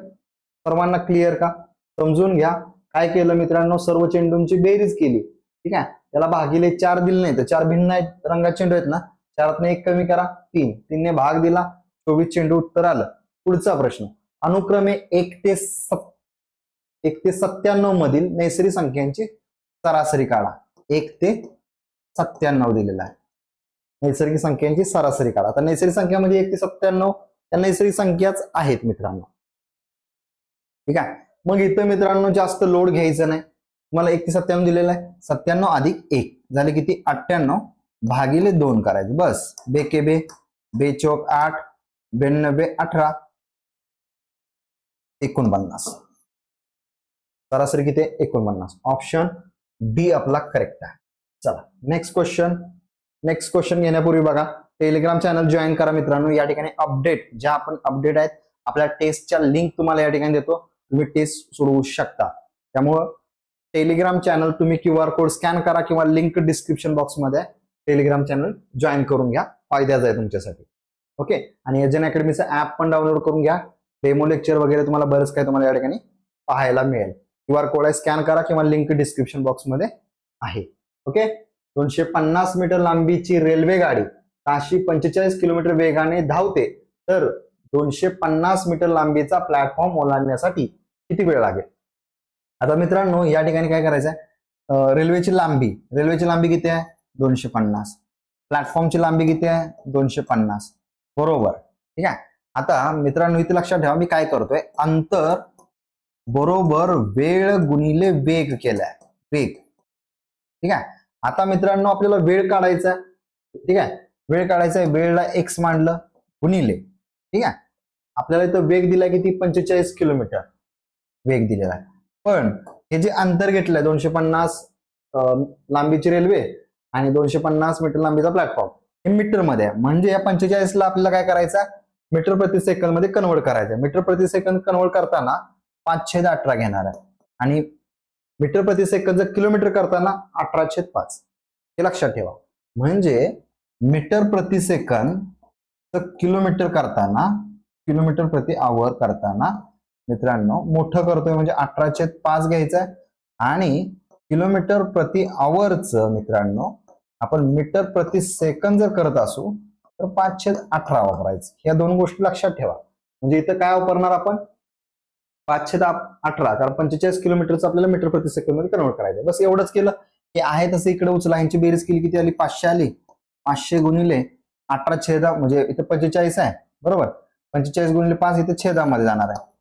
सर्वांना क्लिअर का? समजून घ्या. काय केलं मित्रांनो? सर्व चेंडूंची बेरीज केली, ठीक आहे. त्याला भागिले 4 दिले नाही तर 4 भिन्न रंगाचे चेंडू आहेत ना. 4तने 1 कमी करा. 3 ने भाग दिला. 24 चेंडू उत्तर आलं. पुढचा प्रश्न. अनुक्रमे 1 ते 97 मधील नैसर्गिक संख्यांची सरासरी काढा. 1 ते 97 दिलेला आहे. नैसर्गिक संख्यांची सरासरी काढा. आता नैसर्गिक संख्या म्हणजे 1 ते 97 त्या नैसर्गिक संख्याच आहेत मित्रांनो, ठीक आहे. मग इथं मित्रांनो जास्त लोड घ्यायचं नाही. तुम्हाला 1 ते 97 दिलेलं आहे. 97 अधिक 1 झाले किती? 98 भागिले 2 करायचे बस. बेके बे 2 चौक 8 92 18 49. सरासरी किती? 49. ऑप्शन डी आपला करेक्ट आहे. चला नेक्स्ट क्वेश्चन घेण्यापूर्वी बघा टेलिग्राम चॅनल जॉईन करा मित्रांनो. या ठिकाणी अपडेट ज्या आपण अपडेट आहेत आपल्या टेस्टच्या लिंक तुम्हाला या ठिकाणी देतो. तुम्ही टेस्ट सोडवू शकता. त्यामुळं टेलिग्राम चॅनल तुम्ही QR कोड स्कॅन करा किंवा लिंक डिस्क्रिप्शन बॉक्स मध्ये टेलिग्राम चॅनल जॉईन करून घ्या, फायद्याचं आहे तुमच्यासाठी. ओके. आणि एजन अकॅडमीचं ॲप पण डाउनलोड करून घ्या. डेमो लेक्चर वगैरे तुम्हाला बरंच काय तुम्हाला या ठिकाणी पाहायला मिळेल. QR कोड आहे, स्कॅन करा किंवा लिंक डिस्क्रिप्शन बॉक्समध्ये आहे. ओके. 250 मीटर लांबीची रेल्वे गाडी ताशी 45 किलोमीटर वेगाने धावते, तर 250 मीटर लांबीचा प्लॅटफॉर्म ओलांडण्यासाठी किती वेळ लागेल? आता मित्रांनो या ठिकाणी काय करायचं आहे, रेल्वेची लांबी किती आहे? 250. प्लॅटफॉर्मची लांबी किती आहे? 250. बरोबर. ठीक आहे. आता मित्रांनो इथे लक्षात ठेवा, मी काय करतोय, अंतर बरोबर वेळ गुणिले वेग केलाय, वेग. ठीक आहे. आता मित्रांनो आपल्याला वेळ काढायचा आहे. ठीक आहे. वेळ काढायचा आहे, वेळला x मांडलं गुणिले. ठीक आहे. आपल्याला इथं वेग दिलाय किती? 45 किलोमीटर वेग दिलेला आहे. पण हे जे अंतर घेतलंय 250 लांबीची रेल्वे आणि 250 मीटर लांबीचा प्लॅटफॉर्म हे मीटर मध्ये आहे. म्हणजे या 45 ला आपल्याला काय करायचं, मीटर प्रति सेकंद मध्ये कन्वर्ट करायचं. मीटर प्रति सेकंद कन्वर्ट करताना 5/18 घेणार आहे आणि मीटर प्रति सेकंद जर किलोमीटर करताना 18/5. हे लक्षात ठेवा. म्हणजे मीटर प्रति सेकंद तर किलोमीटर करताना, किलोमीटर प्रति आवर करताना मित्रांनो मोठं करतोय म्हणजे 18/5 घ्यायचं आहे आणि किलोमीटर प्रति आवरचं मित्रांनो आपण मीटर प्रति सेकंद जर करत असू तर 5/18 वापरायचं. या दोन गोष्टी लक्षात ठेवा. म्हणजे इथं काय वापरणार आपण? 5/18, कारण 45 किलोमीटरचं आपल्याला मीटर प्रति सेकंद मध्ये कन्वर्ट करायचं. बस एवढंच केलं की आहे तसं इकडे उचला. यांची बेरीज केली किती आली? 500 आली. 500 गुणिले 18 म्हणजे इथं 45 आहे, बरोबर. 45 गुणिले 5 इथे छेदामध्ये जाणार आहे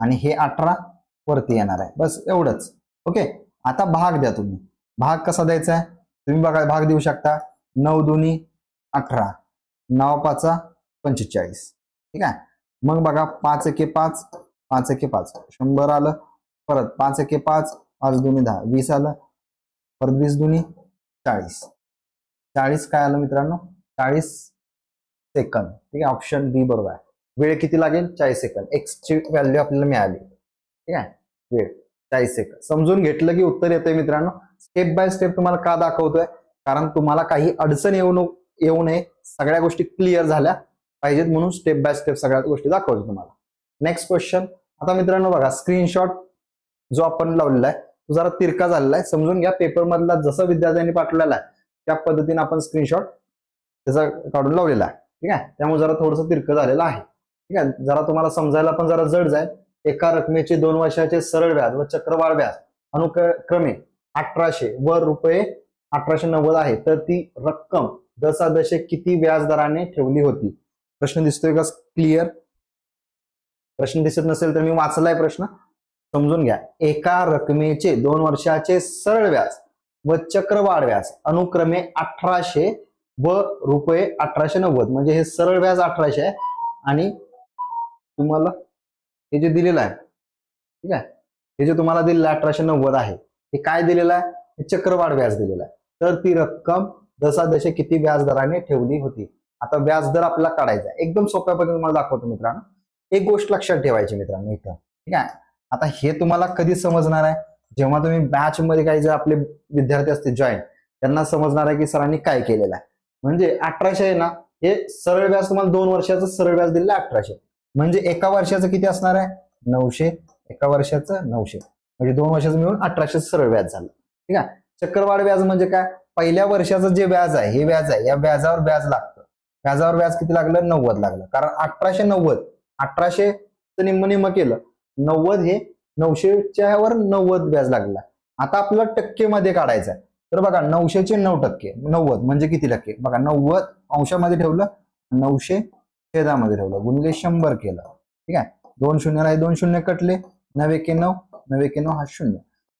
आणि हे 18 वरती येणार आहे. बस एवढंच. ओके. आता भाग द्या तुम्ही. भाग कसा द्यायचा आहे तुम्ही बघा, भाग देऊ शकता. 9 दुनी 18, 9 5 45. ठीक आहे. मग बघा 5 एके 5, 5 एके 5 100 आलं. परत 5 एके 5, 5 दुनी 10, 20 आलं. परत 20 दुनी 40, 40 काय आलं मित्रांनो? 40 सेकंद. ठीक आहे. ऑप्शन बी बरोबर आहे. वेळ किती लागेल? 40 सेकंद. एक्स ची व्हॅल्यू आपल्याला मिळाली. ठीक आहे. वेळ 40 सेकंद. समजून घेतलं की उत्तर येतंय मित्रांनो. स्टेप बाय स्टेप तुम्हाला का दाखवतोय? कारण तुम्हाला काही अडचण येऊ नये, सगळ्या गोष्टी क्लिअर झाल्या पाहिजेत म्हणून स्टेप बाय स्टेप सगळ्या गोष्टी दाखवतो तुम्हाला. Next question. आता मित्रांनो बघा, स्क्रीनशॉट जो आपण लावलेला आहे तो जरा तिरका झालेला आहे. समजून घ्या. पेपर मधला जसं विद्यार्थ्यांनी पाठवलेला आहे त्या पद्धतीने आपण स्क्रीनशॉट त्याचा काढून लावलेला आहे. ठीक आहे. त्यामुळे जरा थोडंसं तिरकं झालेलं आहे. ठीक आहे. जरा तुम्हाला समजायला पण जरा जड जाईल. एका रकमेचे 2 वर्षाचे सरळ व्याज व चक्रवाढ व्याज अनुक्रमे 1800 व रुपये 1890 आहे, तर ती रक्कम दशादशे किती व्याजदराने ठेवली होती? प्रश्न दिसतोय का क्लिअर? प्रश्न दिसत नसेल तर मी वाचलाय प्रश्न, समजून घ्या. एका रकमेचे 2 वर्षाचे सरळ व्याज व चक्रवाढ व्याज अनुक्रमे 1800 व रुपये 1890. म्हणजे हे सरळ व्याज 1800 आहे आणि तुम्हाला हे जे दिलेलं आहे, ठीक आहे, हे जे तुम्हाला दिलेलं 1890 आहे, हे काय दिलेलं आहे? हे चक्रवाढ व्याज दिलेलं आहे. तर ती रक्कम दशादशे किती व्याजदराने ठेवली होती? आता व्याजदर आपल्याला काढायचा आहे. एकदम सोप्या पद्धतीने तुम्हाला दाखवतो मित्रांनो. एक गोष्ट लक्षात ठेवायची मित्रांनो इथं. ठीक आहे. आता हे तुम्हाला कधी समजणार आहे? जेव्हा तुम्ही बॅच मध्ये काही जे आपले विद्यार्थी असतील जॉईन, त्यांना समजणार आहे की सरांनी काय केलेलं आहे. म्हणजे 1800 आहे ना, हे सरळ व्याज तुम्हाला 2 वर्षाचं सरळ व्याज दिलेलं 1800. म्हणजे एका वर्षाचं किती असणार आहे? 900. एका वर्षाचं 900 म्हणजे 2 वर्षाचं मिळून 1800 सरळ व्याज झालं. ठीक आहे. चक्रवाढ व्याज म्हणजे काय? पहिल्या वर्षाचं जे व्याज आहे, हे व्याज आहे, या व्याजावर व्याज लागतं. व्याजावर व्याज किती लागलं? 90 लागलं. कारण 1890, 1800 निम्म केलं, 90 हे 900च्या वर 90 व्याज लागला. आता आपल्याला टक्केमध्ये काढायचं आहे. तर बघा 900चे 9%, 90 म्हणजे किती टक्के? बघा 90 अंशामध्ये ठेवलं, 900 छेदामध्ये ठेवलं, गुणिले 100 केलं. ठीक आहे. 2 शून्य राहिले, 2 शून्य कटले, 9 एके 9, 9 एके 9 हा 0.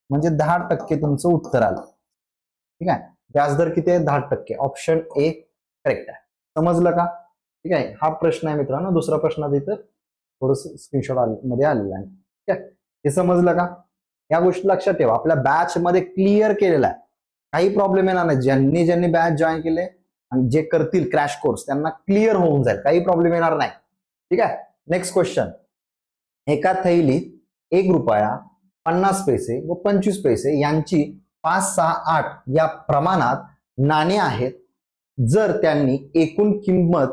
म्हणजे 10% तुमचं उत्तर आलं. ठीक आहे. व्याजदर किती आहे? 10%. ऑप्शन ए करेक्ट आहे. समजलं का? ठीक आहे. हा प्रश्न आहे मित्रांनो. दुसरा प्रश्न इथं थोडस स्क्रीनशॉट मध्ये आलेला आहे. ठीक आहे. हे समजलं का? या गोष्टी लक्षात ठेवा. आपल्या बॅच मध्ये क्लिअर केलेला आहे. काही प्रॉब्लेम येणार नाही. ज्यांनी बॅच जॉईन केले आणि जे करतील क्रॅश कोर्स त्यांना क्लिअर होऊन जाईल. काही प्रॉब्लेम येणार नाही. ठीक आहे. Next question. एका थैलीत 1 रुपया 50 पैसे व 25 पैसे यांची 5, 6, 8 या प्रमाणात नाणी आहेत जर त्यांनी एकूण किंमत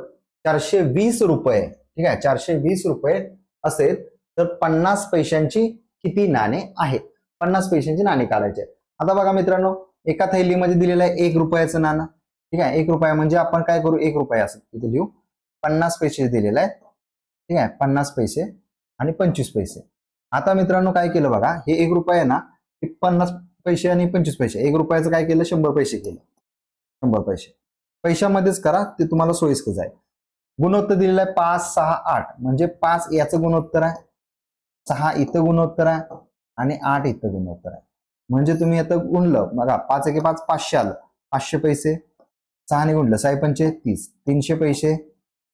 420 रुपये, ठीक आहे, 420 रुपये असेल तर 50 पैशांची किती नाणे आहेत? 50 पैशांची नाणी काढायचे. आता बघा मित्रांनो, एका थैलीमध्ये दिलेलं आहे 1 रुपयाचं नाणं, ठीक आहे. 1 रुपया म्हणजे आपण काय करू, 1 रुपया असं इथे लिहू. 50 पैसे दिलेले आहेत, ठीक आहे, 50 पैसे आणि 25 पैसे. आता मित्रांनो काय केलं बघा, हे 1 रुपया आहे ना, 50 पैसे आणि 25 पैसे, 1 रुपयाचं काय केलं, 100 पैसे केलं. 100 पैसे पैशामध्येच करा, ते तुम्हाला सोयीस्कर जाईल. गुणोत्तर दिलेलं आहे 5, 6, 8, म्हणजे 5 याचं गुणोत्तर आहे, 6 इथं गुणोत्तर आहे आणि 8 इथं गुणोत्तर आहे. म्हणजे तुम्ही आता गुणलं बघा, 5 1 5, 500 आलं, 500 पैसे. 6 ने गुणलं, 6 पंचे 30, 300 पैसे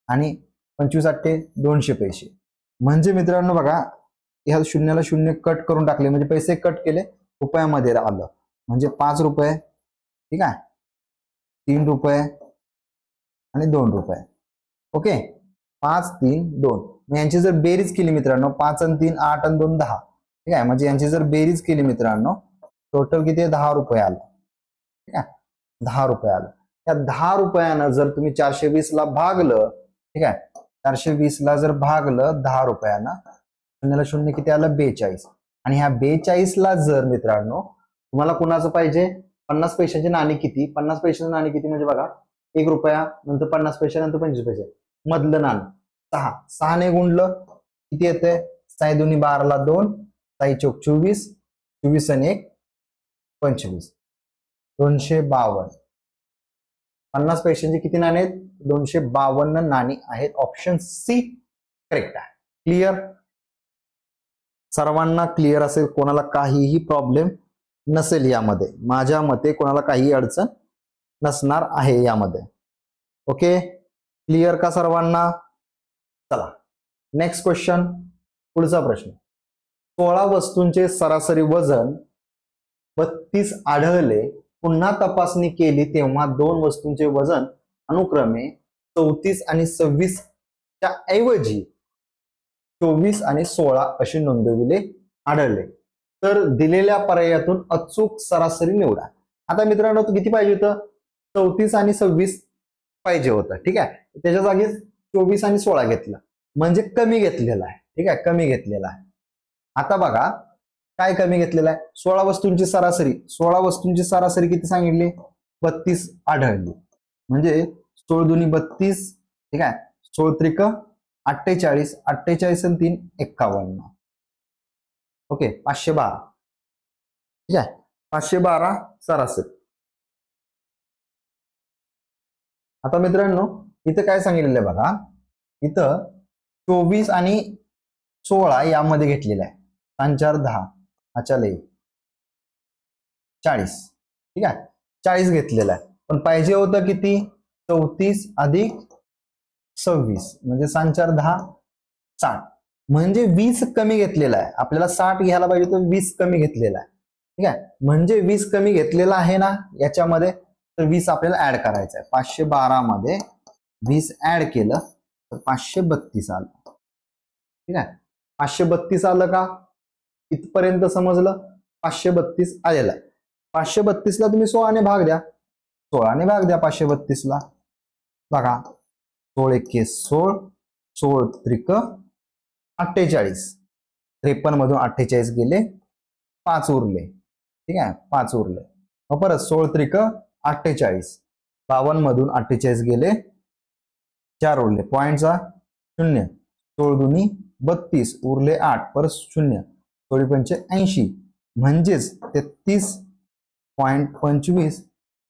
आणि 25 8 200 पैसे. म्हणजे मित्रांनो बघा, ह्या शून्याला शून्य कट करून टाकले, म्हणजे पैसे कट केले, रुपयामध्ये आलं. म्हणजे 5 रुपये, ठीक आहे, 3 रुपये आणि 2 रुपये. ओके, 5 3 2. मग यांची जर बेरीज केली मित्रांनो, 5 आणि 3 8 आणि 2 10, ठीक आहे. म्हणजे यांची जर बेरीज केली मित्रांनो, टोटल किती आहे, 10 रुपये आलं, ठीक आहे, 10 रुपये आलं. त्या 10 रुपयानं जर तुम्ही 420 ला भागलं, ठीक आहे, 420 ला जर भागलं 10 रुपयानं, शून्याला शून्य किती आलं, 42. आणि ह्या 42 ला जर मित्रांनो तुम्हाला कुणाचं पाहिजे, 50 पैशाची नाणी किती, 50 पैशाची नाणी किती म्हणजे बघा, 1 रुपया नंतर 50 पैसे नंतर 25 पैसे, मधलं नाणं 6, 6 ने गुणलं किती येते, 6 2 12 ला 2, 6 चौक 24, 24 आणि 1 25, 252. 50 पैशांची किती नाणी आहेत, 252 नाणी आहेत. ऑप्शन सी करेक्ट आहे. क्लिअर, सर्वांना क्लिअर असेल, कोणाला काहीही प्रॉब्लेम नसेल यामध्ये, माझ्या मते कोणाला काही अडचण नसणार आहे यामध्ये. ओके, क्लिअर का सर्वांना? चला नेक्स्ट क्वेश्चन, पुढचा प्रश्न. 16 वस्तूंचे सरासरी वजन 32 आढळले, पुन्हा तपासणी केली तेव्हा 2 वस्तूंचे वजन अनुक्रमे 34 आणि 26 च्या ऐवजी 24 आणि 16 असे नोंदविले आढळले. तर दिलेल्या पर्यायातून अचूक सरासरी निवडा. आता मित्रांनो किती पाहिजे होतं, 34 आणि 26 पाहिजे होतं, ठीक आहे. त्याच्या जागी 24 आणि 16 घेतलं, म्हणजे कमी घेतलेला आहे, ठीक आहे, कमी घेतलेला आहे. आता बघा काय कमी घेतलेला आहे, 16 वस्तूंची सरासरी, 16 वस्तूंची सरासरी किती सांगितली, 32 आढळली. म्हणजे 16 दुनी 32, ठीक आहे, 16 त्रिक 48, 48 आणि 3 51. ओके, 512, ठीक आहे, 512 सरासरी. आता मित्रांनो इथं काय सांगितलेलं आहे बघा, इथं 24 आणि 16 यामध्ये घेतलेलं आहे, 3 4 10, अच्छा लई 40, ठीक आहे, 40 घेतलेला आहे. पण पाहिजे होतं किती, 34 अधिक 26, म्हणजे 3 4 10 60, म्हणजे 20 कमी घेतलेला आहे. आपल्याला 60 घ्यायला पाहिजे तर 20 कमी घेतलेला आहे, ठीक आहे. म्हणजे 20 कमी घेतलेला आहे ना याच्यामध्ये, तर 20 आपल्याला ऍड करायचं आहे. 512 मध्ये 20 ऍड केलं तर 532 आलं, ठीक आहे. 532 आलं का, इथपर्यंत समजलं, 532 आलेला आहे. 532 ला तुम्ही 16 ने भाग द्या, 16 ने भाग द्या 532 ला. बघा 16 1 16, 16 त्रिक 48, 53 मधून 48 गेले, 5 उरले, ठीक आहे, 5 उरले. मग परत 16 त्रिक 48, 52 मधून 48 गेले, 4 उरले, पॉइंटचा 0, 16 दुनी 32 उरले 8, परत 0, 16 पंचे 80, म्हणजेच 33.25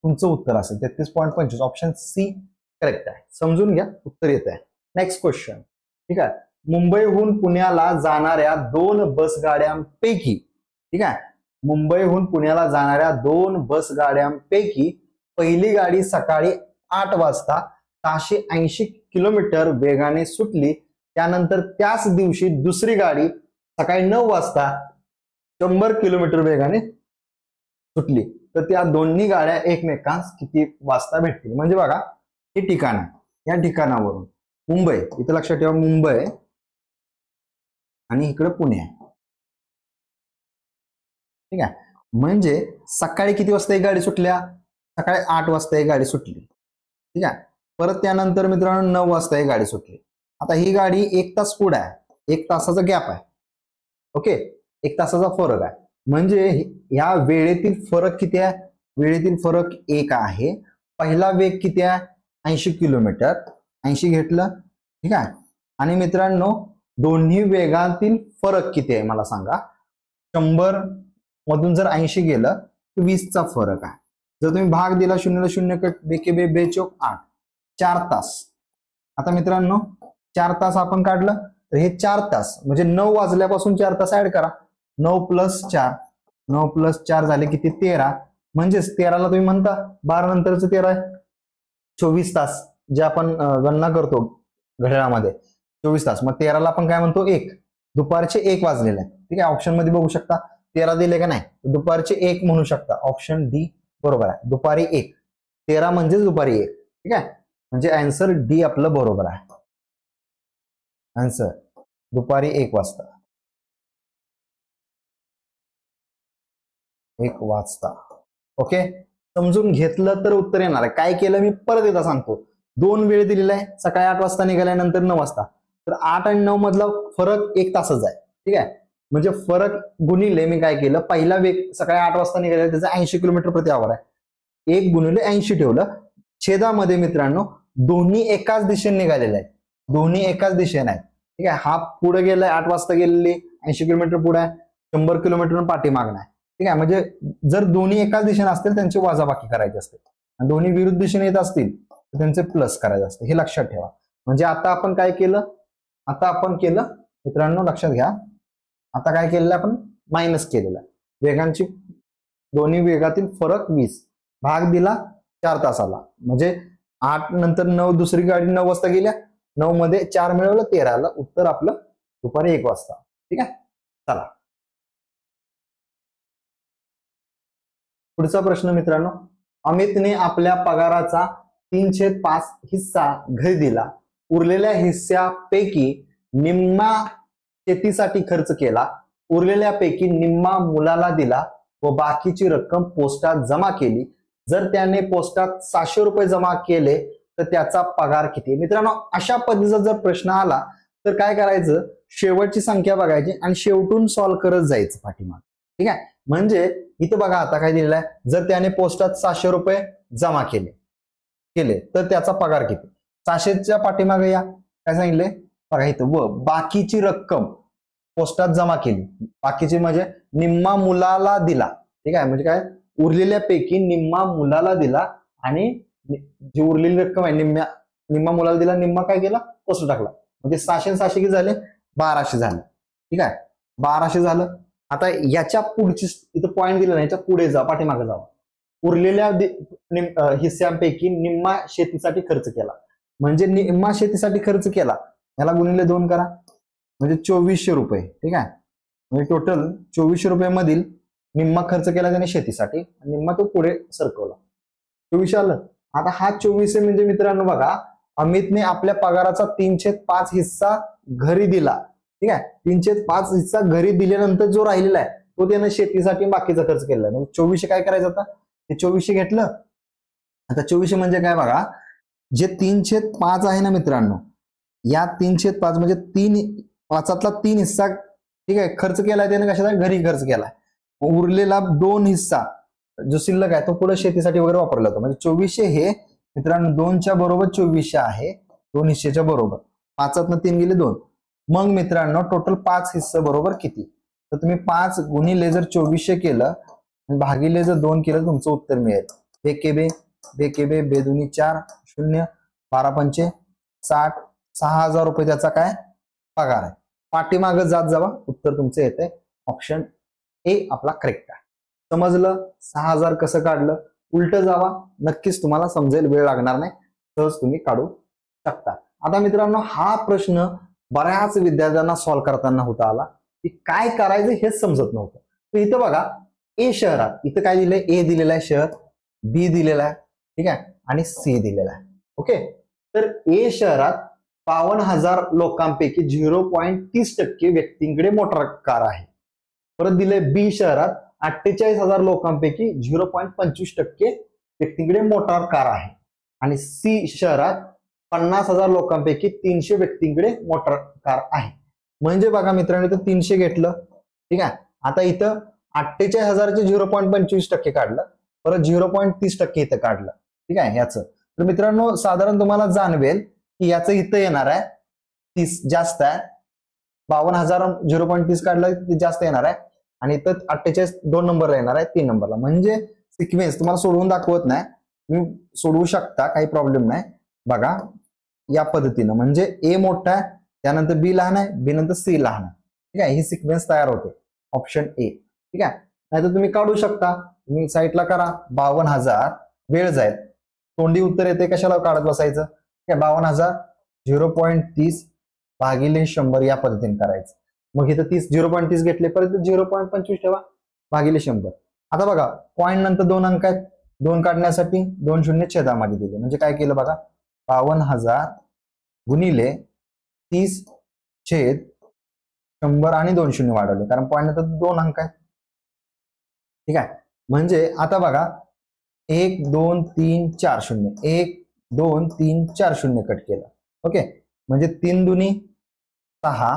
तुमचं उत्तर असेल. 33.25 ऑप्शन सी करेक्ट आहे. समजून घ्या, उत्तर येत आहे. नेक्स्ट क्वेश्चन, ठीक आहे. मुंबईहून पुण्याला जाणाऱ्या 2 बस गाड्यांपैकी, ठीक आहे, मुंबईहून पुण्याला जाणाऱ्या 2 बस गाड्यांपैकी पहिली गाडी सकाळी 8 वाजता 680 किलोमीटर वेगाने सुटली. त्यानंतर त्याच दिवशी दुसरी गाडी सकाळी 9 वाजता 100 किलोमीटर वेगाने सुटली. तर त्या दोन्ही गाड्या एकमेकांस किती वाजता भेटतील. म्हणजे बघा हे ठिकाण आहे, या ठिकाणावरून मुंबई, इथं लक्षात ठेवा मुंबई आणि इकडे पुणे आहे, ठीक आहे. म्हणजे सकाळी किती वाजता एक गाडी सुटल्या, सकाळी 8 वाजता ही गाडी सुटली, ठीक आहे. परत त्यानंतर मित्रांनो 9 वाजता ही गाडी सुटली. आता ही गाडी 1 तास पुढे आहे, 1 तासाचा गॅप आहे. ओके, 1 तासाचा फरक आहे. म्हणजे ह्या वेळेतील फरक किती आहे? वेळेतील फरक 1 आहे. पहिला वेग किती आहे? 80 किलोमीटर. 80 घेतलं, ठीक आहे. आणि मित्रांनो दोन्ही वेगातील फरक किती आहे मला सांगा. 100 मधून जर 80 गेलं तर 20चा फरक आहे. जर तुम्ही भाग दिला 0 ला 0 कट, बेके बे बेचोक 8, 4 तास. आता मित्रांनो 4 तास आपण काढलं तर हे 4 तास म्हणजे 9 वाजल्यापासून 4 तास ऍड करा. 9 + 4, 9 + 4 झाले किती? 13. म्हणजेच 13ला तुम्ही म्हणता 12 नंतरचं 13 आहे, 24 तास जे आपण गणना करतो घड्याळामध्ये 24 तास. मग 13ला आपण काय म्हणतो? 1. दुपारचे 1 वाजलेले आहे, ठीक आहे. ऑप्शन मध्ये बघू शकता 13 दिले का नाही, दुपारचे 1 म्हणू शकता. ऑप्शन डी बरोबर आहे, दुपारी 1. 13 म्हणजेच दुपारी 1, ठीक आहे. म्हणजे आन्सर डी आपलं बरोबर आहे. आन्सर दुपारी 1 वाजता. 1 वाजता. ओके, समजून घेतलं तर उत्तर येणार आहे. काय केलं मी परत एकदा सांगतो. 2 वेळ दिलेला आहे, सकाळी 8 वाजता निघाल्यानंतर 9 वाजता. तर 8 आणि 9 मधला फरक 1 तासाचा आहे, ठीक आहे. म्हणजे फरक गुणिले मी काय केलं, पहिला वेग सकाळी 8 वाजता निघाला त्याचा 80 किलोमीटर प्रति आवर आहे. 1 गुणिले 80 ठेवलं. छेदामध्ये मित्रांनो दोन्ही एकाच दिशेने निघालेले आहेत, दोन्ही एकाच दिशेने आहेत, ठीक आहे. हा पुढे गेलाय 8 वाजता गेलेली 80 किलोमीटर पुढे आहे, 100 किलोमीटर पाठीमागणं आहे, ठीक आहे. म्हणजे जर दोन्ही एकाच दिशेने असतील त्यांची वजाबाकी करायची असते, आणि दोन्ही विरुद्ध दिशेने येत असतील तर त्यांचे प्लस करायचे असते. हे लक्षात ठेवा. म्हणजे आता आपण काय केलं, आता आपण केलं मित्रांनो लक्षात घ्या, आता काय केलेलं आपण मायनस केलेलं आहे. वेगांची दोन्ही वेगातील फरक 20, भाग दिला 4 तासाला. म्हणजे 8 नंतर 9 दुसरी गाडी 9 वाजता गेल्या, 9 मध्ये 4 मिळवलं, 13ला उत्तर आपलं दुपारी 1 वाजता, ठीक आहे. चला पुढचा प्रश्न मित्रांनो. अमितने आपल्या पगाराचा 3/5 हिस्सा घरी दिला, उरलेल्या हिस्सापैकी निम्मा शेतीसाठी खर्च केला, उरलेल्यापैकी निम्मा मुलाला दिला व बाकीची रक्कम पोस्टात जमा केली. जर त्याने पोस्टात 700 रुपये जमा केले तर त्याचा पगार किती? मित्रांनो अशा पद्धतीचा जर प्रश्न आला तर काय करायचं, शेवटची संख्या बघायची आणि शेवटून सॉल्व्ह करत जायचं पाठीमाग, ठीक आहे. म्हणजे इथं बघा आता काय दिलेलं आहे, जर त्याने पोस्टात 700 रुपये जमा केले तर त्याचा पगार किती? 700च्या पाठीमागे या काय सांगितले बघा इथं, व बाकीची रक्कम पोस्टात जमा केली. बाकीची म्हणजे निम्मा मुलाला दिला, ठीक आहे. म्हणजे काय, उरलेल्यापैकी निम्मा मुलाला दिला आणि जी उरलेली रक्कम आहे निम्मा मुलाला दिला, निम्मा काय केला पोस्ट टाकला. म्हणजे 700 700 किती झाले? 1200 झाले, ठीक आहे. 1200 झालं. आता याच्या पुढची इथं पॉईंट दिला नाही, याच्या पुढे जा, पाठीमागे जावा. उरलेल्या हिस्स्यांपैकी निम्मा शेतीसाठी खर्च केला, म्हणजे निम्मा शेतीसाठी खर्च केला याला गुणिले 2 करा, म्हणजे 2400 रुपये, ठीक आहे. म्हणजे टोटल 2400 रुपये मधील निम्मा खर्च केला त्याने शेतीसाठी, निम्मा तो पुढे सरकवला. 2400 आलं. आता हा 2400 म्हणजे मित्रांनो बघा, अमितने आपल्या पगाराचा 3/5 हिस्सा घरी दिला, ठीक आहे. 3/5 हिस्सा घरी दिल्यानंतर जो राहिलेला आहे तो त्याने शेतीसाठी बाकीचा खर्च केला. म्हणजे 2400 काय करायचं, आता ते 2400 घेतलं. आता 2400 म्हणजे काय बघा, जे 3/5 आहे ना मित्रांनो, या 3/5 म्हणजे 3/5 3 हिस्सा, ठीक आहे, खर्च केलाय त्याने कशाला, घरी खर्च केलाय. उरलेला 2 हिस्सा जो शिल्लक आहे तो पुढे शेतीसाठी वगैरे वापरला जातो. म्हणजे 2400 हे मित्रांनो 2च्या बरोबर 2400 आहे, 2 हिस्सेच्या बरोबर. 5तनं 3 गेले 2. मग मित्रांनो टोटल 5 हिस्से बरोबर किती? तर तुम्ही 5 गुणिले जर 2400 केलं भागिले जर 2 केलं तुमचं उत्तर मिळेल. बेकेबे बेदुनी 4 0 12 पंचे 60, 6000 रुपये त्याचा काय पगार आहे. पाठीमागं जात जावा, उत्तर तुमचं येतंय ऑप्शन ए आपला करेक्ट आहे. समजलं 6000 कसं काढलं? उलट जावा, नक्कीच तुम्हाला समजेल, वेळ लागणार नाही, सहज तुम्ही काढू शकता. आता मित्रांनो हा प्रश्न बऱ्याच विद्यार्थ्यांना सॉल्व्ह करताना होता आला की काय करायचं हेच समजत नव्हतं. तर इथं बघा ए शहरात, इथं काय दिलंय, ए दिलेला आहे शहर, बी दिलेला आहे, ठीक आहे, आणि सी दिलेला आहे. ओके, तर ए शहरात 52,000 लोकांपैकी 0.30% व्यक्तींकडे मोटार कार आहे. परत दिले बी शहरात 48,000 लोकांपैकी 0.25% व्यक्तींकडे मोटार कार आहे आणि सी शहरात 50,000 लोकांपैकी 300 व्यक्तींकडे मोटार कार आहे. म्हणजे बघा मित्रांनो इथं 300 घेतलं, ठीक आहे. आता इथं 48,000चे 0.25% काढलं, परत 0.30% इथं काढलं, ठीक आहे याचं. तर मित्रांनो साधारण तुम्हाला जाणवेल की याचं इथं येणार आहे 30 जास्त आहे, 52,000 0.30 काढलं ते जास्त येणार आहे आणि इथं 48 2 नंबरला येणार आहे 3 नंबरला. म्हणजे सिक्वेन्स तुम्हाला सोडवून दाखवत नाही, तुम्ही सोडवू शकता, काही प्रॉब्लेम नाही. बघा या पद्धतीनं म्हणजे ए मोठा आहे, त्यानंतर बी लहान आहे, बी नंतर सी लहान आहे, ठीक आहे. ही सिक्वेन्स तयार होते ऑप्शन ए, ठीक आहे. नाहीतर तुम्ही काढू शकता, तुम्ही साईडला करा 52,000 वेळ जाईल, तोंडी उत्तर येते कशाला काढत बसायचं, ठीक आहे. 52,000 0.30 भागिले 100 या पद्धतीने करायचं. मग इथं 0.30 घेतले, परत 0.25 ठेवा भागिले 100. आता बघा पॉईंट नंतर 2 अंक आहेत, 2 काढण्यासाठी 2 शून्य छेदामध्ये दिले. म्हणजे काय केलं बघा, 52,000 गुणिले 30 छेद 100 आणि 2 शून्य वाढवले, कारण पॉईंट नंतर 2 अंक आहेत, ठीक आहे. म्हणजे आता बघा 1 2 3 4 शून्य, 1 2 3 4 शून्य कट केलं, ओके. म्हणजे 3 दुनी 6,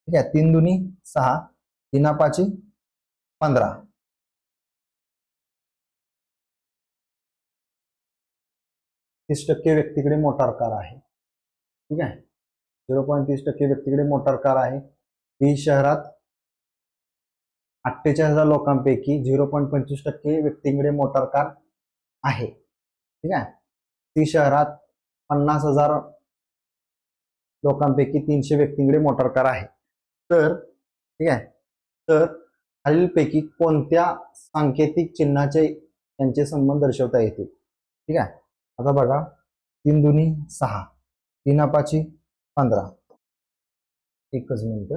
ठीक आहे. 3 दुनी 6, 3 5 15. 30% व्यक्तीकडे मोटार कार आहे, ठीक आहे. 0.30% व्यक्तीकडे मोटार कार आहे. बी शहरात 48,000 लोकांपैकी 0.25% व्यक्तींकडे मोटार कार आहे, ठीक आहे. सी शहरात 50,000 लोकांपैकी 300 व्यक्तींकडे मोटार कार आहे. तर ठीक आहे, तर खालीलपैकी कोणत्या सांकेतिक चिन्हाचे यांचे संबंध दर्शवता येतील, ठीक आहे. आता बघा 3 दुनी 6, 3 5 15, एकच मिनिट,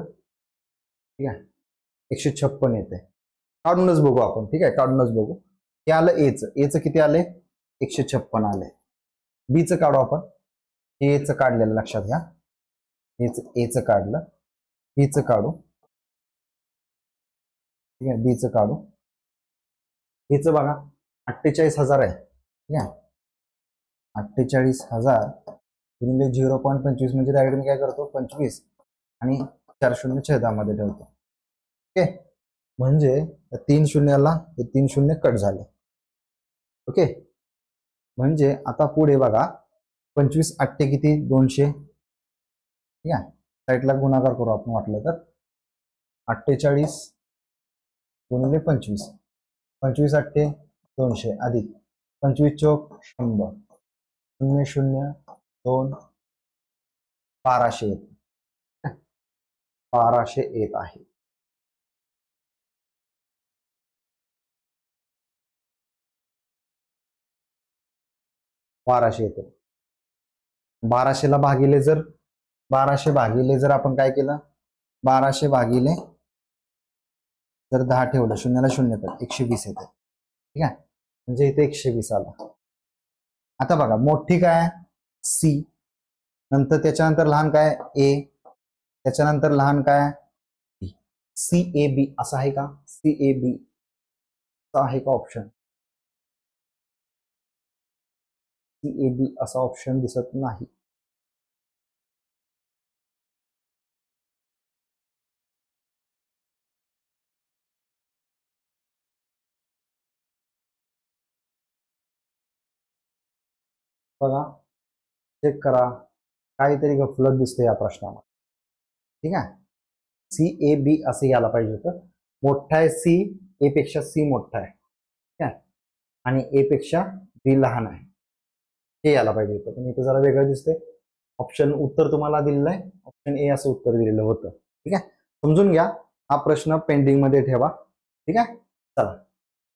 ठीक आहे. 156 येते, काढूनच बघू आपण, ठीक आहे. काढूनच बघू. हे आलं एचं किती आले, 156 आले. बीचं काढू आपण, हे एचं काढलेलं लक्षात घ्या, एचं काढलं, बीचं काढू, ठीक आहे. बीचं काढू, बीचं बघा 48,000 आहे, ठीक आहे. 48,000 गुणिले 0.25 म्हणजे डायरेक्ट मी काय करतो 25 आणि 4 शून्य छेदामध्ये ठेवतो, ओके. म्हणजे 3 शून्याला 3 शून्य कट झाले, ओके. म्हणजे आता पुढे बघा 25 8 किती 200, ठीक आहे. साईडला गुणाकार करू आपण वाटलं तर, 48 गुणिले 25, 25 8 200 अधिक 25 चौक 100, 0 0 2 1200 येत, 1200 येत आहे. येते. 1200ला भागिले जर 1200 भागिले जर आपण काय केलं, 1200 भागिले जर 10 ठेवलं, शून्याला शून्य तर 120 येते, ठीक आहे. म्हणजे इथे 120 आला. आता बघा मोठी काय सी, नंतर त्याच्यानंतर लहान काय ए, त्याच्यानंतर लहान काय बी. सी ए बी असं आहे का, सी ए बी आहे का ऑप्शन, सी ए बी असा ऑप्शन दिसत नाही. बघा चेक करा, काहीतरी गफलत दिसते या प्रश्नामध्ये, ठीक आहे. सी ए बी असं यायला पाहिजे होतं. मोठा आहे सी, ए पेक्षा सी मोठा आहे, ठीक आहे, आणि ए पेक्षा बी लहान आहे, हे यायला पाहिजे होतं. पण इथं जरा वेगळं दिसतंय. ऑप्शन उत्तर तुम्हाला दिलेलं आहे, ऑप्शन ए असं उत्तर दिलेलं होतं, ठीक आहे. समजून घ्या, हा प्रश्न पेंडिंग मध्ये ठेवा, ठीक आहे. चला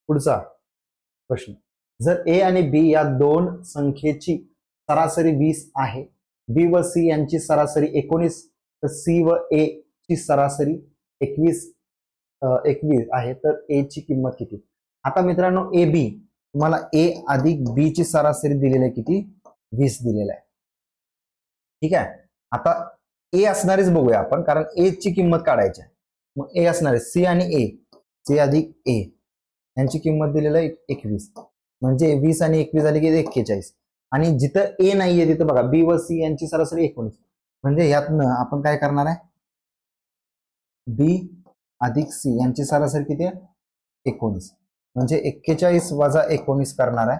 पुढचा प्रश्न. जर ए आणि बी या दोन संख्येची सरासरी 20 आहे, बी व सी यांची सरासरी 19, तर सी व ए ची सरासरी 21 आहे, तर ए ची किंमत किती. आता मित्रांनो ए बी, तुम्हाला ए अधिक बी ची सरासरी दिलेली आहे किती, 20 दिलेलं आहे, ठीक आहे. आता ए असणारीच बघूया आपण, कारण ए ची किंमत काढायची आहे. मग ए असणारे सी आणि ए, सी अधिक ए यांची किंमत दिलेली आहे 21. म्हणजे 20 आणि 21 झाली की 41. आणि जिथं ए नाहीये तिथं बघा बी व सी यांची सरासरी 19. म्हणजे यातनं आपण काय करणार आहे, बी अधिक सी यांची सरासरी किती आहे, 19. म्हणजे 41 वजा 19 करणार आहे.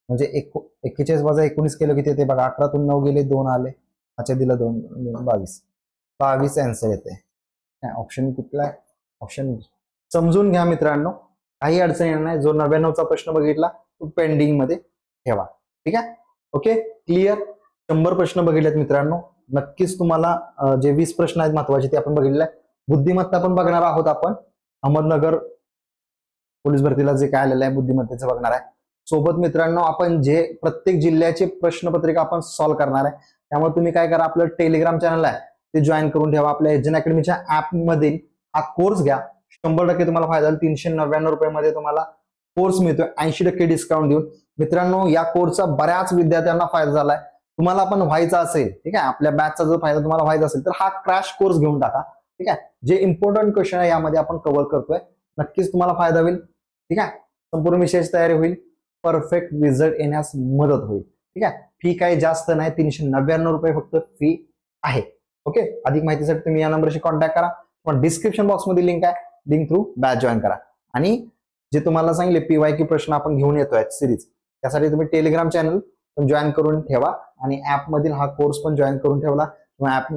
म्हणजे 41 वजा 19 केलं किती येते बघा, 18 तून 9 गेले 2 आले, अच्छा दिलं 2 22 आन्सर येते. ऑप्शन कुठला आहे, ऑप्शन समजून घ्या मित्रांनो, काही अडचण येणार नाही. जो 99चा प्रश्न बघितला तो पेंडिंग मध्ये ठेवा. ठीक आहे, ओके क्लिअर. 100 प्रश्न बघितलेत मित्रांनो. नक्कीच तुम्हाला जे 20 प्रश्न आहेत महत्वाचे ते आपण बघितले आहे. बुद्धिमत्ता पण बघणार आहोत आपण. अहमदनगर पोलीस भरतीला जे काय आलेलं आहे बुद्धिमत्तेचं बघणार आहे. सोबत मित्रांनो आपण जे प्रत्येक जिल्ह्याचे प्रश्नपत्रिका आपण सॉल्व्ह करणार आहे. त्यामुळे तुम्ही काय करा, आपलं टेलिग्राम चॅनल आहे ते जॉईन करून ठेवा. आपल्या एजन अकॅडमीच्या ऍप मधील हा कोर्स घ्या. 100% तुम्हाला फायदा होईल. 399 रुपयामध्ये तुम्हाला कोर्स मिळतोय 80% डिस्काउंट देऊन. मित्रांनो या कोर्सचा बऱ्याच विद्यार्थ्यांना फायदा झालाय. तुम्हाला पण व्हायचा असेल, ठीक आहे, आपल्या बॅचचा जर फायदा तुम्हाला व्हायचा असेल तर हा क्रॅश कोर्स घेऊन टाका. ठीक आहे, जे इम्पॉर्टंट क्वेश्चन आहे यामध्ये आपण कव्हर करतोय. नक्कीच तुम्हाला फायदा होईल. ठीक आहे, संपूर्ण विषयाची तयारी होईल, परफेक्ट रिझल्ट येण्यास मदत होईल. ठीक आहे, फी काही जास्त नाही, 399 रुपये फक्त फी आहे. ओके, अधिक माहितीसाठी तुम्ही या नंबरशी कॉन्टॅक्ट करा किंवा डिस्क्रिप्शन बॉक्समध्ये लिंक आहे, लिंक थ्रू बॅच जॉईन करा. आणि जे तुम्हाला सांगितले PYQ प्रश्न आपण घेऊन येतोय सिरीज, त्यासाठी तुम्ही टेलिग्राम चॅनल पण जॉईन करून ठेवा आणि ऍप मधील हा कोर्स पण जॉईन करून ठेवला किंवा ऍप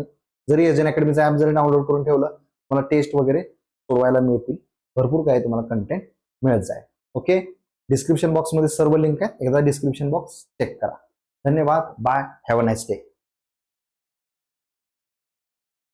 जरी एजन अकॅडमीचा ऍप जरी डाउनलोड करून ठेवलं, तुम्हाला टेस्ट वगैरे सोडवायला मिळतील. भरपूर काही तुम्हाला कंटेंट मिळत जाईल. ओके, डिस्क्रिप्शन बॉक्समध्ये सर्व लिंक आहे, एकदा डिस्क्रिप्शन बॉक्स चेक करा. धन्यवाद, bye, have a nice day.